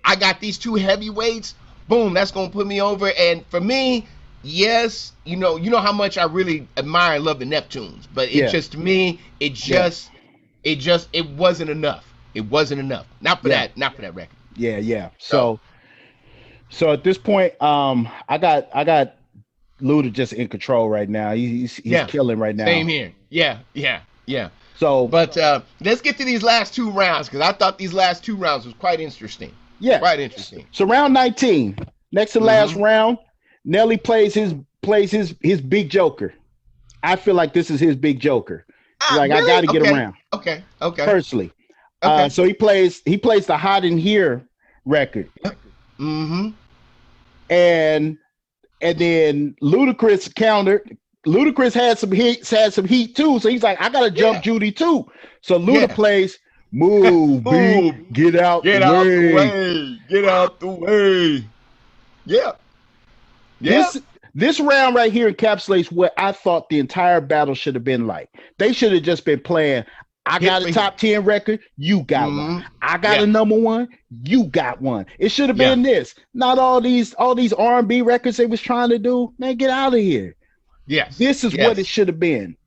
I got these 2 heavyweights. Boom, that's gonna put me over. And for me, yes, you know how much I really admire and love the Neptunes, but to me, it wasn't enough. It wasn't enough. Not for that record. Yeah. So at this point, I got Luda just in control right now. He's killing right now. Same here. Yeah. So, but let's get to these last 2 rounds because I thought these last 2 rounds was quite interesting. Yeah, quite interesting. So round 19, next to last round, Nelly plays his big joker. I feel like this is his big joker. Like really? I got to get around. Okay. Personally. So he plays the Hot in Here record. And then Ludacris countered. Ludacris had some heat too. So he's like, I gotta jump Judy too. So Luda plays Move, B, get out the way. Get out the way. Yeah. This round right here encapsulates what I thought the entire battle should have been like. They should have just been playing, I got a top 10 record, you got one. I got a number 1, you got one. It should have been this. Not all these R&B records they was trying to do. Man, get out of here. Yes. This is what it should have been.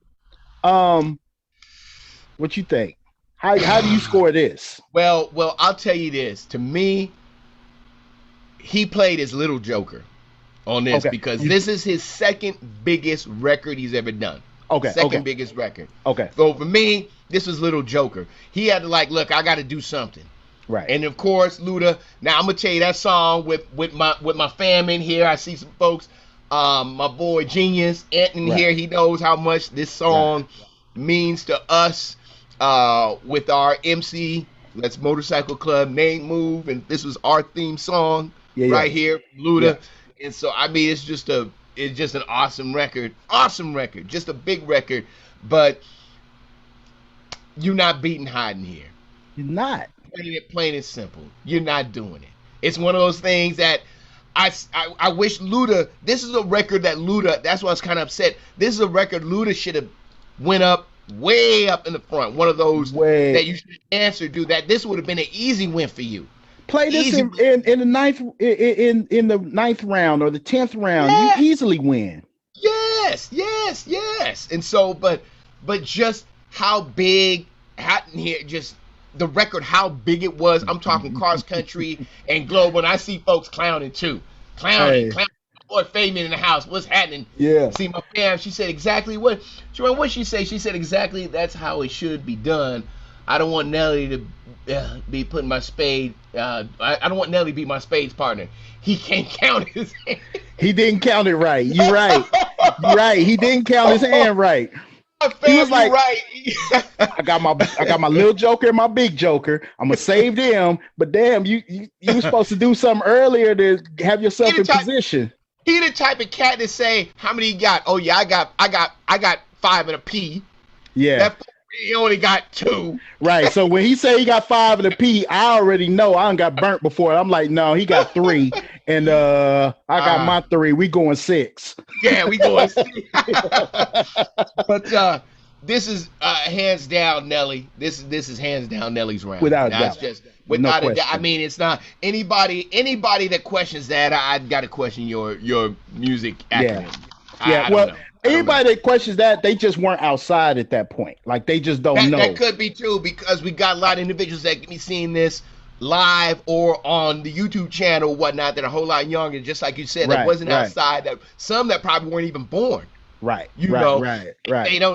What you think? How do you score this? Well, I'll tell you this. To me, he played his little joker. on this because this is his second biggest record he's ever done. Second biggest record. So for me, this was Little Joker. He had to look, I got to do something. Right. And of course, Luda. Now I'm gonna tell you that song with my fam in here. I see some folks. My boy Genius Anthony here. He knows how much this song means to us. With our MC, Let's Motorcycle Club name move, and this was our theme song here, Luda. And so I mean, it's just an awesome record, just a big record. But you're not beating Hiding Here. You're not. Plain and simple. You're not doing it. It's one of those things that I wish Luda. This is a record that Luda. That's why I was kind of upset. This is a record Luda should have went up way up in the front. One of those that you should answer, dude. That this would have been an easy win for you. Play this in the ninth in the ninth round or the 10th round. You easily win. Yes. And so, but just how big Hiding Here just. The record, how big it was. I'm talking cross country and global. And I see folks clowning too. Clowning. Boy, Fabian in the house. What's happening? Yeah. See my fam. She said exactly what. What she say? She said exactly that's how it should be done. I don't want Nelly to be putting my spade. I don't want Nelly to be my spades partner. He can't count his hand. He didn't count it right. You're right. He didn't count his hand right. He was like, I got my little joker and my big joker. I'm gonna save them, but damn, you were supposed to do something earlier to have yourself in position. He the type of cat to say, how many you got? Oh yeah, I got 5 and a P. Yeah. He only got 2. Right. So when he said he got 5 and a P, I already know I done got burnt before. I'm like, no, he got 3. And I got my 3. We going 6. Yeah, we going 6. But this is hands down Nelly. This is hands down Nelly's round. Without a doubt. Without a doubt. I mean, it's not anybody that questions that. I got to question your music acumen. Yeah. Well, anybody that questions that, they just weren't outside at that point. Like they just don't know. That could be true because we got a lot of individuals that can be seeing this live or on the YouTube channel, or whatnot, that are a whole lot younger, just like you said, that wasn't outside. That some that probably weren't even born. Right. You know.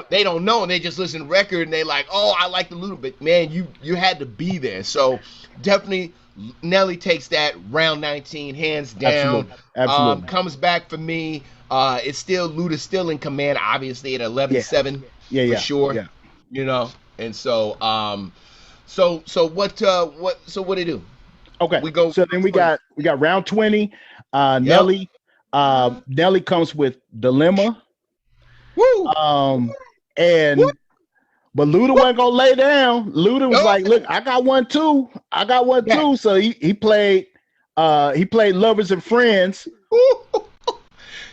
They don't know, and they just listen to the record and they like, oh, I like the little bit. Man, you had to be there. So definitely Nelly takes that round 19 hands down. Absolutely. Comes back for me. It's still Luda's still in command, obviously at 11-7 for sure. Yeah. You know, and so so what do you do? Okay. So then we got round 20. Nelly comes with Dilemma. Woo! But Luda wasn't gonna lay down. Luda was like, look, I got one too. So he played Lovers and Friends.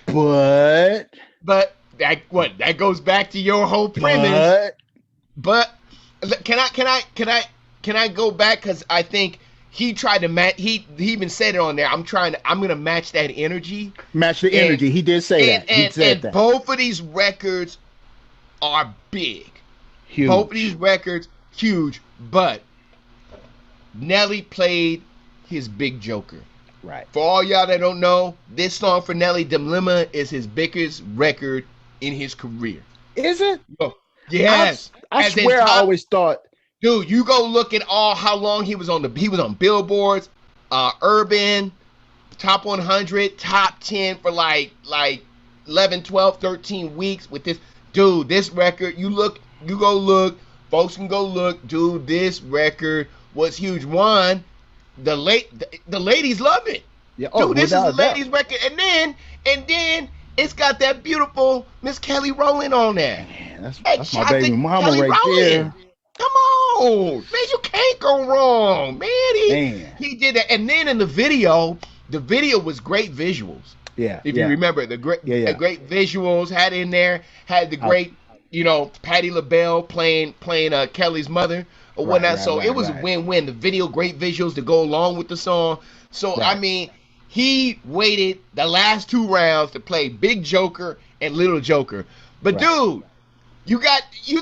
But that goes back to your whole premise. But can I go back, because I think he tried to match. He even said it on there. I'm gonna match that energy. Match the energy. He did say that. He said that. Both of these records are big. Huge. Both of these records huge. But Nelly played his big joker. Right. For all y'all that don't know, this song for Nelly, Dilemma, is his biggest record in his career. Is it? Yes. I swear I always thought. Dude, you go look at how long he was on billboards, urban, top 100, top 10 for like 11, 12, 13 weeks with this. Dude, this record, you go look, folks can go look. Dude, this record was huge. One, the ladies love it. Yeah. Dude, this is a ladies record. And then it's got that beautiful Miss Kelly Rowland on there. Man, that's my baby mama Kelly right Rowland. There. Come on, man, you can't go wrong, man. He did that. And then in the video was great visuals. Yeah. If you remember, the great visuals had in there, had the great, Patti LaBelle playing Kelly's mother or whatnot. So it was a win-win. The video, great visuals to go along with the song. So I mean, he waited the last 2 rounds to play Big Joker and Little Joker. But dude, you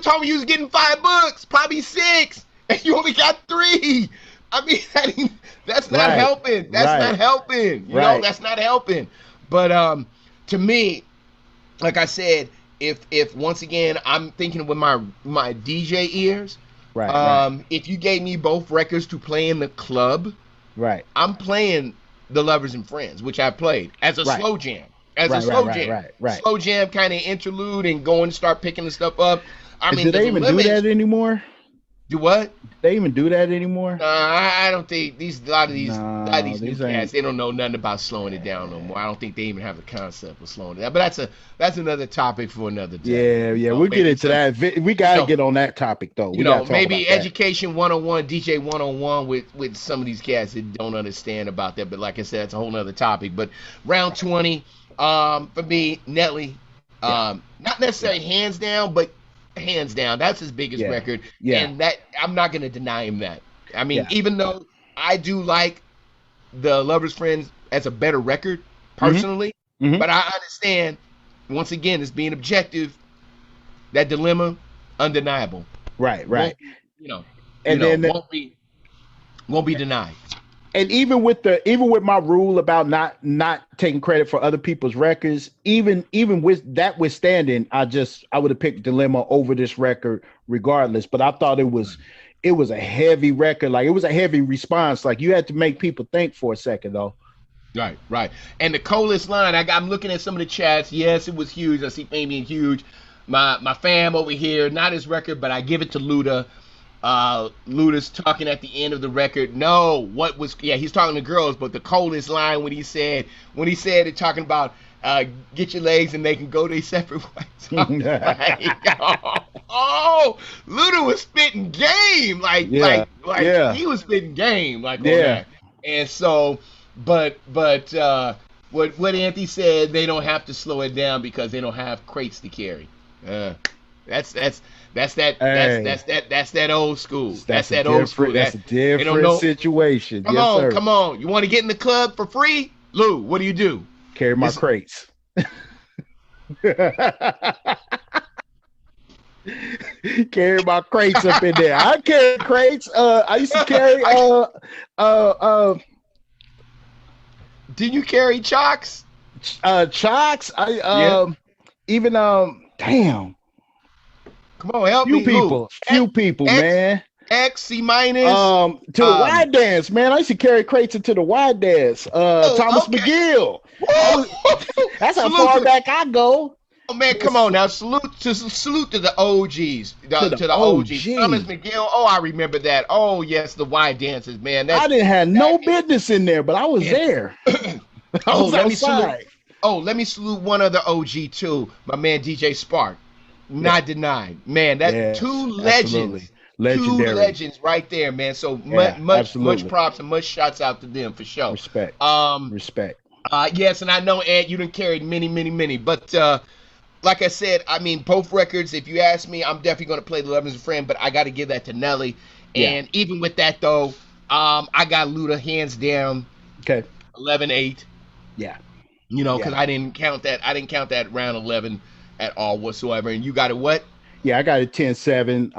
told me you was getting $5, probably 6, and you only got 3. I mean, that's not helping. That's not helping. You know, that's not helping. But to me, like I said, if once again I'm thinking with my DJ ears, Right. if you gave me both records to play in the club, Right. I'm playing The Lovers and Friends, which I played as a Right. slow jam. Right. Slow jam kind of interlude and go and start picking the stuff up. I mean, do they even do that anymore? Do what? They even do that anymore? I don't think a lot of these new ain't. cats, they don't know nothing about slowing it down no more. I don't think they even have the concept of slowing it down. But that's another topic for another day. Yeah, we'll get into that. We gotta get on that topic though. Maybe education 101, DJ 101 with some of these cats that don't understand about that. But like I said, it's a whole nother topic. But round 20, for me, Nelly, not necessarily hands down, but hands down, that's his biggest record, and that I'm not gonna deny him that. I mean, even though I do like the Lovers Friends as a better record personally, but I understand once again, it's being objective. That dilemma, undeniable. Right. Won't be denied. And even with my rule about not taking credit for other people's records, even with that withstanding, I would have picked Dilemma over this record regardless. But I thought it was a heavy record, like it was a heavy response. Like you had to make people think for a second though. Right. And the coldest line, I'm looking at some of the chats. Yes, it was huge. I see Fabian huge. My fam over here, not his record, but I give it to Luda. Luda's talking at the end of the record. He's talking to girls, but the coldest line when he said it, talking about get your legs and they can go their separate ways. Luda was spitting game, he was spitting game, on that. And so, but what Anthony said, they don't have to slow it down because they don't have crates to carry. That's that old school. That's that old school. That's a different situation. Come on. You want to get in the club for free? Lou, what do? Carry my crates. Carry my crates up in there. I carry crates. I used to carry Did you carry chocks? Chocks. Even damn. Come on, help me. Few people, man. X, C minus. To the wide dance, man. I used to carry crates into the wide dance. Thomas McGill. That's how far back I go. Oh man, come on now. Salute to the OGs. To the OGs. Thomas McGill. Oh, I remember that. Oh yes, the wide dances, man. I didn't have no business in there, but I was there. Let me salute one other OG too. My man DJ Spark. Not denied, man. That's two legends, legendary. 2 legends right there, man. So much props and much shouts out to them for sure. Respect. Yes, and I know Ed, you done carried many, but like I said, I mean both records. If you ask me, I'm definitely gonna play The Lovers and Friend, but I got to give that to Nelly. And even with that though, I got Luda hands down. Okay. 11-8. Yeah. Because I didn't count that round 11. At all whatsoever. And you got it what? Yeah, I got it 10-7.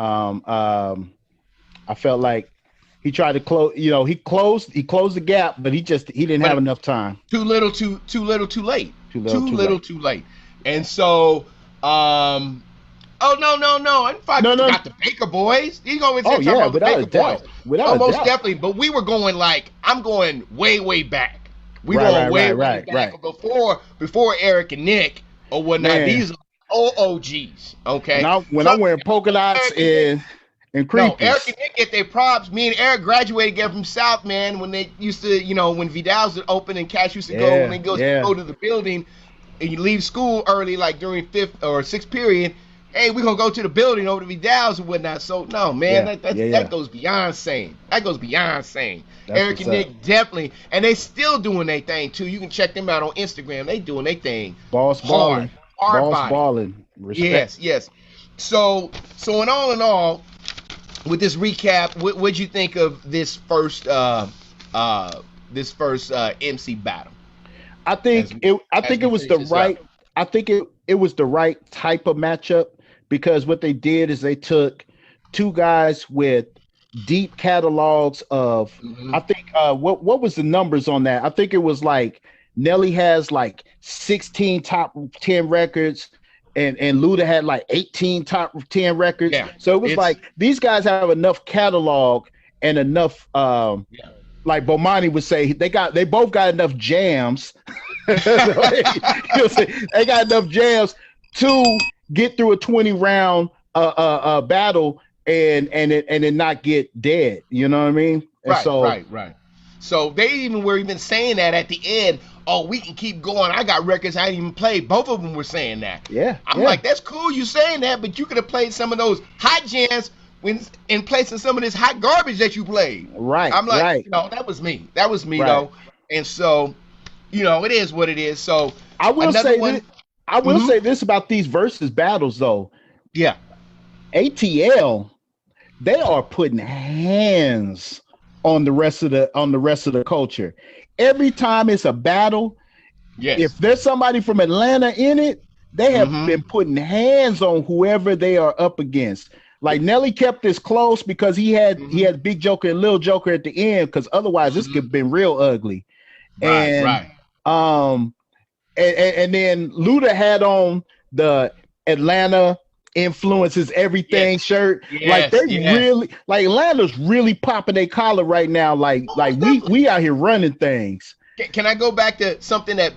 I felt like he tried to close, he closed the gap, but he didn't have enough time. Too little, too late. Too little, too late. And so no. I got the Baker Boys. He's always talking about the Baker Boys. Most definitely. But we were going I'm going way back. We going way back. Before Eric and Nick or whatnot. Man. These are OGs, okay? When I'm wearing polka dots and creepies. No, Eric and Nick get their props. Me and Eric graduated from South, man, when they used to, when Vidal's would open and Cash used to go, when they go to the building and you leave school early, like during 5th or 6th period, hey, we're going to go to the building over to Vidal's and whatnot. So, no, man, that goes beyond sane. Eric and Nick definitely, and they still doing their thing, too. You can check them out on Instagram. They doing their thing. Boss balling. Boss balling. Respect. Yes. So in all, with this recap, what'd you think of this first MC battle? I think it was the right type of matchup, because what they did is they took two guys with deep catalogs of I think what was the numbers on that? I think it was like Nelly has like 16 top 10 records, and Luda had like 18 top 10 records. Yeah, So it was like these guys have enough catalog and enough like Bomani would say, they both got enough jams. They got enough jams to get through a 20 round battle and it not get dead. You know what I mean? Right. So they even were saying that at the end. Oh, we can keep going. I got records I didn't even play. Both of them were saying that. Yeah. I'm like, that's cool you saying that, but you could have played some of those hot jams in place of some of this hot garbage that you played. Right. I'm like, that was me. That was me though. And so, it is what it is. So I will say this about these versus battles though. Yeah. ATL, they are putting hands on the rest of the culture. Every time it's a battle, if there's somebody from Atlanta in it, they have been putting hands on whoever they are up against. Like Nelly kept this close because he had Big Joker and Lil Joker at the end, because otherwise this could have been real ugly. And then Luda had on the Atlanta influences everything shirt. Like they really, like Atlanta's really popping their collar right now. Like we out here running things. Can I go back to something that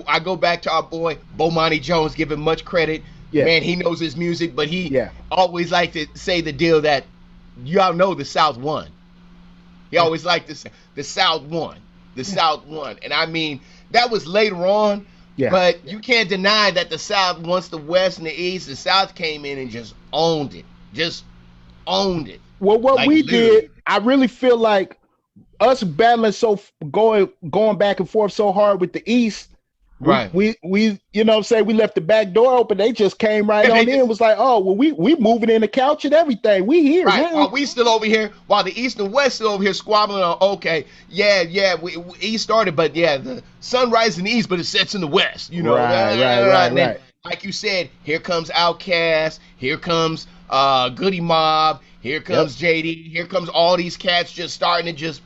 I go back to our boy Bomani Jones, giving much credit. Man, he knows his music, but he always liked to say the deal that y'all know the South won. He always liked to say the South won. The South won. And I mean, that was later on. Yeah. But you can't deny that the South, once the West and the East, the South came in and just owned it. Well, what we did, I really feel like us battling going back and forth so hard with the East. We you know what I'm saying, we left the back door open. They just came right on in. It was like, oh well, we moving in the couch and everything. We here. Right. While we still over here, while the East and West still over here squabbling on, okay, we East started, but the sun rises in the East, but it sets in the West. Right. Like you said, here comes Outkast, here comes Goody Mob, here comes JD, here comes all these cats just starting to just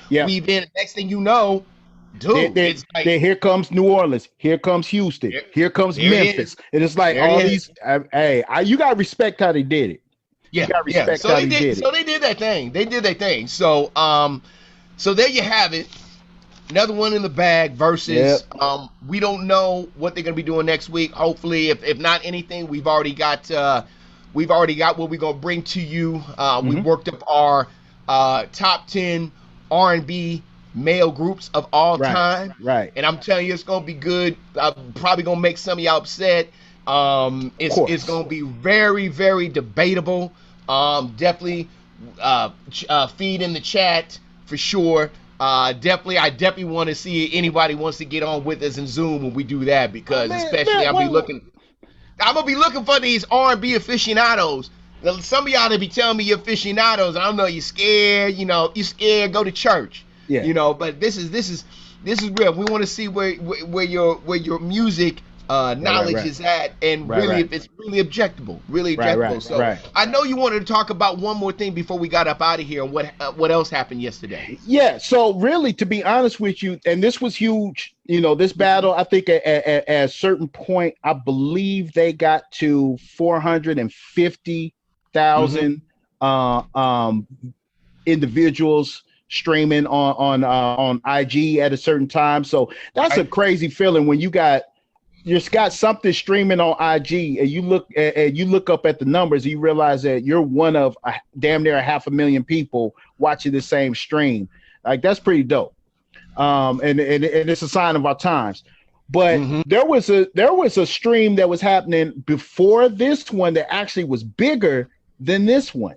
weave in. Next thing you know, dude, it's like, here comes New Orleans, here comes Houston, here comes Memphis, and it's like all these. You gotta respect how they did it. Yeah, So they did that thing. They did their thing. So, so there you have it. Another one in the bag. Versus. We don't know what they're gonna be doing next week. Hopefully, if not anything, we've already got what we're gonna bring to you. We worked up our top 10 R&B male groups of all time, and I'm telling you, it's gonna be good. I'm probably gonna make some of y'all upset. It's gonna be very, very debatable. Definitely feed in the chat for sure. I definitely want to see anybody wants to get on with us in Zoom when we do that, because I'm gonna be looking for these R&B aficionados. Some of y'all that be telling me you're aficionados, I don't know, you're scared. You scared. Go to church. Yeah. But this is real. We want to see where your music knowledge is at, and if it's really objectable, So I know you wanted to talk about one more thing before we got up out of here, and what else happened yesterday. Yeah. So really, to be honest with you, and this was huge. This battle, I think at a certain point, I believe they got to 450,000 individuals streaming on IG at a certain time. So that's a crazy feeling when you got something streaming on IG and you look up at the numbers and you realize that you're one of damn near 500,000 people watching the same stream. Like, that's pretty dope. And it's a sign of our times. But there was a stream that was happening before this one that actually was bigger than this one.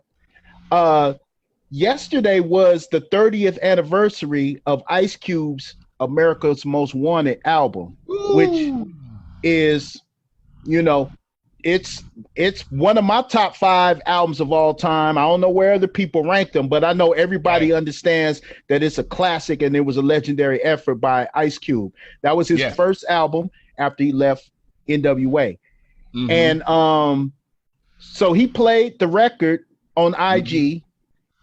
Yesterday was the 30th anniversary of Ice Cube's America's Most Wanted album, which is, it's one of my top 5 albums of all time. I don't know where other people rank them, but I know everybody understands that it's a classic and it was a legendary effort by Ice Cube. That was his first album after he left NWA. And so he played the record on IG.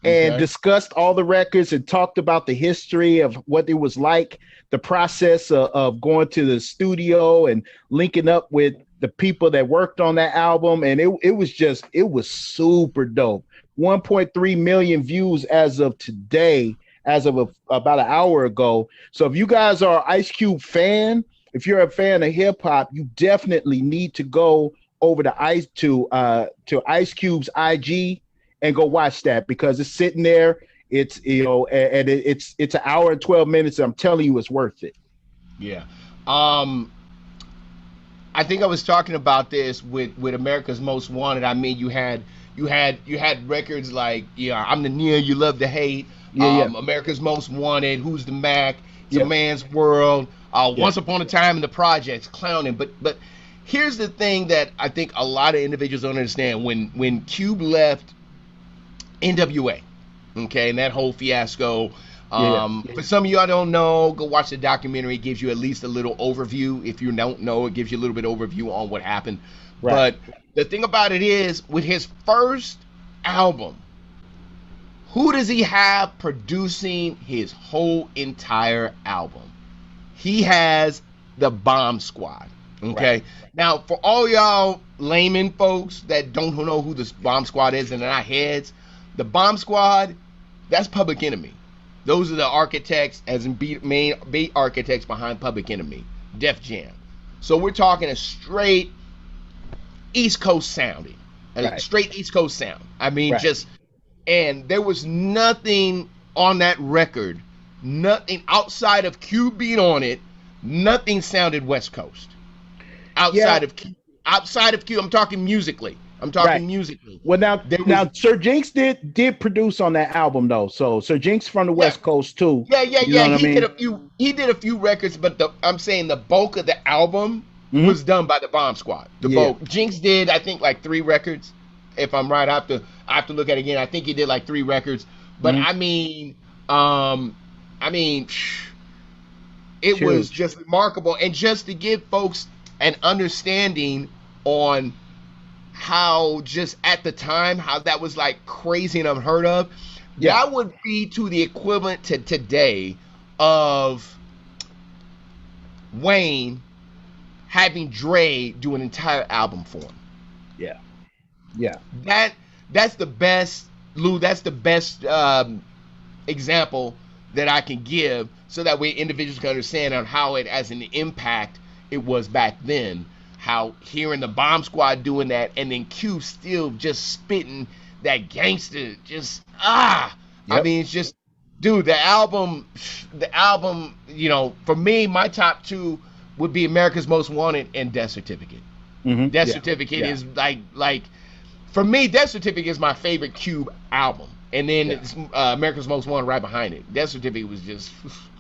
and discussed all the records and talked about the history of what it was like, the process of going to the studio and linking up with the people that worked on that album. And it was super dope. 1.3 million views as of today, as of about an hour ago. So if you guys are Ice Cube fan, if you're a fan of hip hop, you definitely need to go over to Ice Cube's IG and go watch that, because it's sitting there. It's, you know, and it's an hour and 12 minutes. I'm telling you, it's worth it. Yeah. I think I was talking about this with America's Most Wanted. I mean, you had records like, I'm the Neil You Love to Hate, America's Most Wanted, Who's the Mac, It's a Man's World, Once Upon a Time in the Projects, Clowning. But here's the thing that I think a lot of individuals don't understand. When Cube left NWA, okay, and that whole fiasco, for some of you I don't know, go watch the documentary. It gives you at least a little overview. If you don't know, it gives you a little bit of overview on what happened. Right. But the thing about it is, with his first album, who does he have producing his whole entire album? He has the Bomb Squad. Okay. Right. Now, for all y'all layman folks that don't know who the Bomb Squad is and they're not heads, the Bomb Squad, that's Public Enemy. Those are the architects, as in main beat architects behind Public Enemy, Def Jam. So we're talking a straight East Coast sounding, straight East Coast sound. I mean, and there was nothing on that record, nothing outside of Cube being on it, nothing sounded West Coast. Outside of Cube, I'm talking musically. Musically. Well, now Sir Jinx did produce on that album though. So Sir Jinx from the West Coast too. He did a few records, but I'm saying the bulk of the album was done by the Bomb Squad. The bulk. Jinx did, I think, like 3 records. If I'm right, I have to look at it again. I think he did like 3 records. But I mean, it was just remarkable, and just to give folks an understanding on how just at the time, how that was like crazy and unheard of. That would be to the equivalent to today of Wayne having Dre do an entire album for him. That's the best, Lou, that's the best example that I can give, so that way individuals can understand on how it, as an impact it was back then, how hearing the Bomb Squad doing that, and then Q still just spitting that gangster, I mean, it's just, dude, the album, you know, for me, my top 2 would be America's Most Wanted and Death Certificate. Death Certificate is like, for me, Death Certificate is my favorite Cube album. And then it's America's Most Wanted right behind it. Death Certificate was just,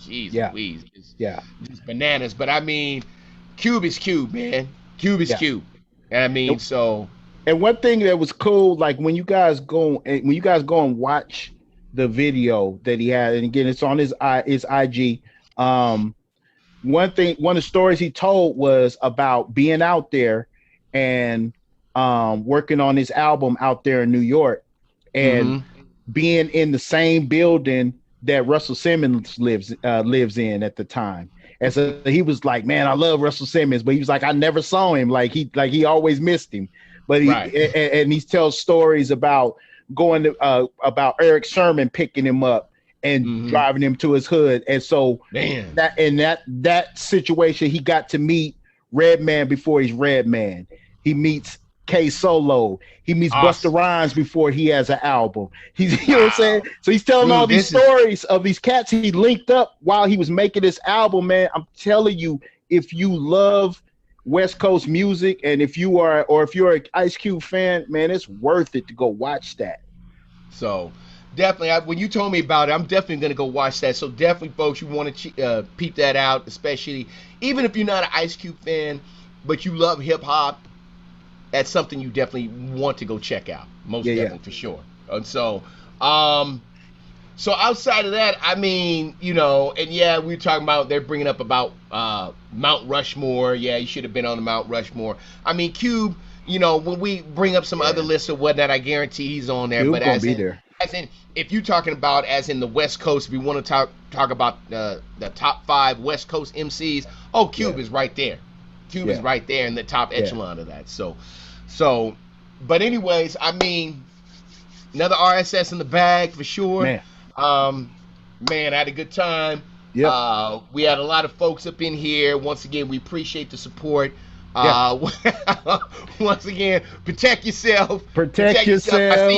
Louise, just bananas. But I mean, Cube is Cube, man. Cube is Cube. And I mean, so. And one thing that was cool, like when you guys go and watch the video that he had, and again, it's on his IG. One of the stories he told was about being out there and working on his album out there in New York, and being in the same building that Russell Simmons lives in at the time. And so he was like, man, I love Russell Simmons, but he was like, I never saw him. Like he always missed him. But he tells stories about going to about Eric Sermon picking him up and driving him to his hood. And so that situation, he got to meet Redman before he's Redman. He meets K Solo. He meets Busta Rhymes before he has an album. He's, you know what I'm saying? So he's telling all these stories of these cats he linked up while he was making this album, man. I'm telling you, if you love West Coast music, and if you're an Ice Cube fan, man, it's worth it to go watch that. So definitely, when you told me about it, I'm definitely going to go watch that. So definitely, folks, you want to peep that out, especially even if you're not an Ice Cube fan, but you love hip hop. That's something you definitely want to go check out. Most definitely, for sure. And so, so outside of that, I mean, you know, and we were talking about, they're bringing up about Mount Rushmore. Yeah, you should have been on the Mount Rushmore. I mean, Cube, you know, when we bring up some other lists or whatnot, I guarantee he's on there. Cube but gonna be there. as in, if you're talking about as in the West Coast, if you want to talk about the top 5 West Coast MCs, Cube is right there. Cube is right there in the top echelon of that. So, but anyways, I mean, another RSS in the bag for sure. Man, I had a good time. Yep. We had a lot of folks up in here. Once again, we appreciate the support. Once again, protect yourself. Protect yourself.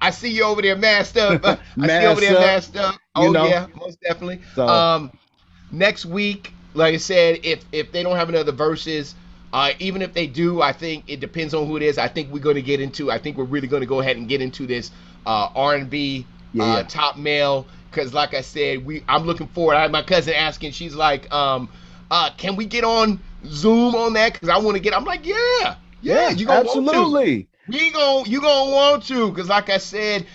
I see you over there masked up. Masked up. Yeah, most definitely. So. Next week, like I said, if they don't have another verses, even if they do, I think it depends on who it is. I think we're really going to go ahead and get into this R&B top male, because like I said, I'm looking forward. I had my cousin asking, she's like, can we get on Zoom on that? Because I want to get. I'm like, yeah, you gonna absolutely. You gonna want to, because like I said,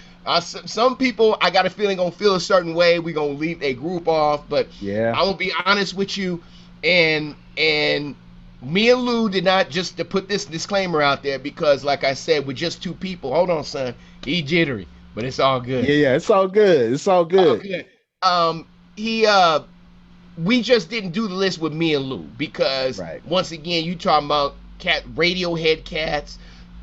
some people, I got a feeling, gonna feel a certain way. We gonna leave a group off, but I'm gonna be honest with you, and me and Lou did not, just to put this disclaimer out there, because like I said, we're just 2 people. Hold on, son, he jittery, but it's all good. Yeah, it's all good. It's all good. We just didn't do the list with me and Lou because once again, you talking about Radiohead cats,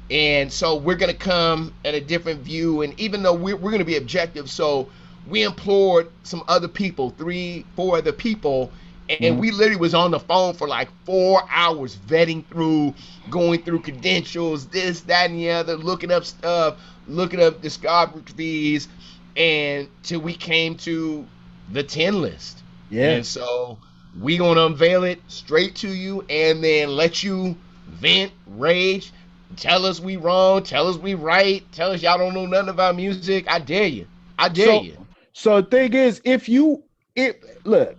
and so we're gonna come at a different view, and even though we're gonna be objective, so we implored some other people, 3-4 other people, and we literally was on the phone for like 4 hours vetting through, going through credentials, this, that, and the other, looking up stuff, looking up discographies, and till we came to the 10 list. Yeah. And so we gonna unveil it straight to you, and then let you vent, rage, tell us we wrong, tell us we right, tell us y'all don't know nothing about music. I dare you. So the thing is, look,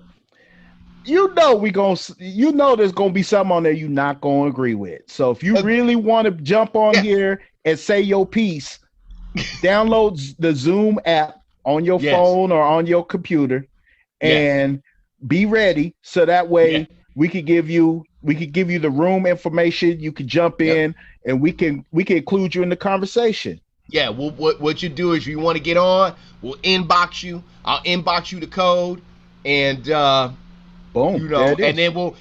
there's gonna be something on there you're not gonna agree with. So if you really want to jump on here and say your piece, download the Zoom app on your phone or on your computer, and be ready, so that way we could give you the room information. You can jump in, and we can include you in the conversation. Yeah, well, what you do is, you want to get on, we'll inbox you. I'll inbox you the code, and boom, and then we'll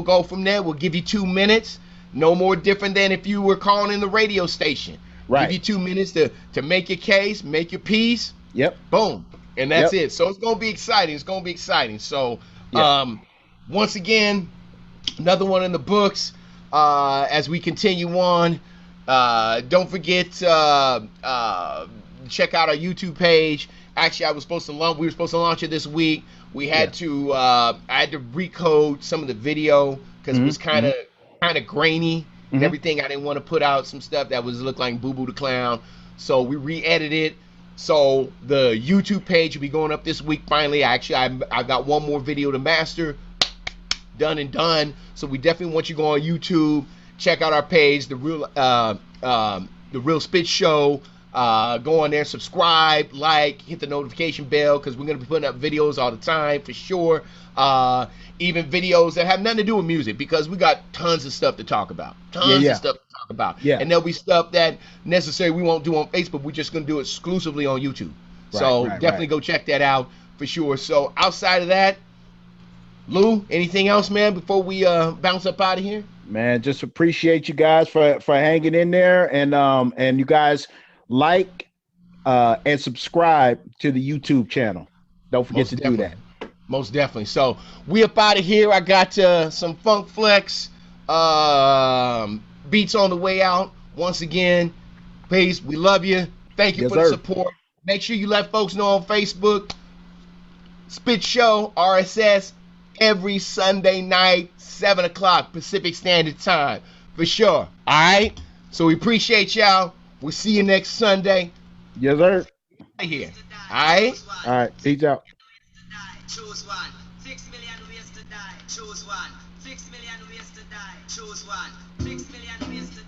go from there. We'll give you 2 minutes, no more different than if you were calling in the radio station. Right. Give you 2 minutes to make your case, make your piece. Yep. Boom. And that's it. So it's gonna be exciting. So once again, another one in the books. As we continue on, don't forget check out our YouTube page. Actually, we were supposed to launch it this week. We had to I had to recode some of the video because it was kind of grainy and everything. I didn't want to put out some stuff that looked like Boo Boo the Clown, so we re-edited it. So the YouTube page will be going up this week finally. Actually, I got one more video to master, done. So we definitely want you to go on YouTube, check out our page, the Real Spit Show. Go on there, subscribe, like, hit the notification bell, because we're gonna be putting up videos all the time for sure. Even videos that have nothing to do with music, because we got tons of stuff to talk about. And there'll be stuff that necessarily we won't do on Facebook. We're just gonna do it exclusively on YouTube. Definitely go check that out for sure. So outside of that, Lou, anything else, man, before we bounce up out of here? Man, just appreciate you guys for hanging in there, and you guys like and subscribe to the YouTube channel. Don't forget to do that. Most definitely. So we up out of here. I got some Funk Flex beats on the way out. Once again, peace. We love you. Thank you for the support. Make sure you let folks know on Facebook. Spit Show RSS every Sunday night, 7 o'clock Pacific Standard Time for sure. All right. So we appreciate y'all. We'll see you next Sunday. Yes, sir. Right here. All right. All right. Peace out. Choose one. 6 million ways to die. Choose one. 6 million ways to die. Choose one. 6 million ways to die.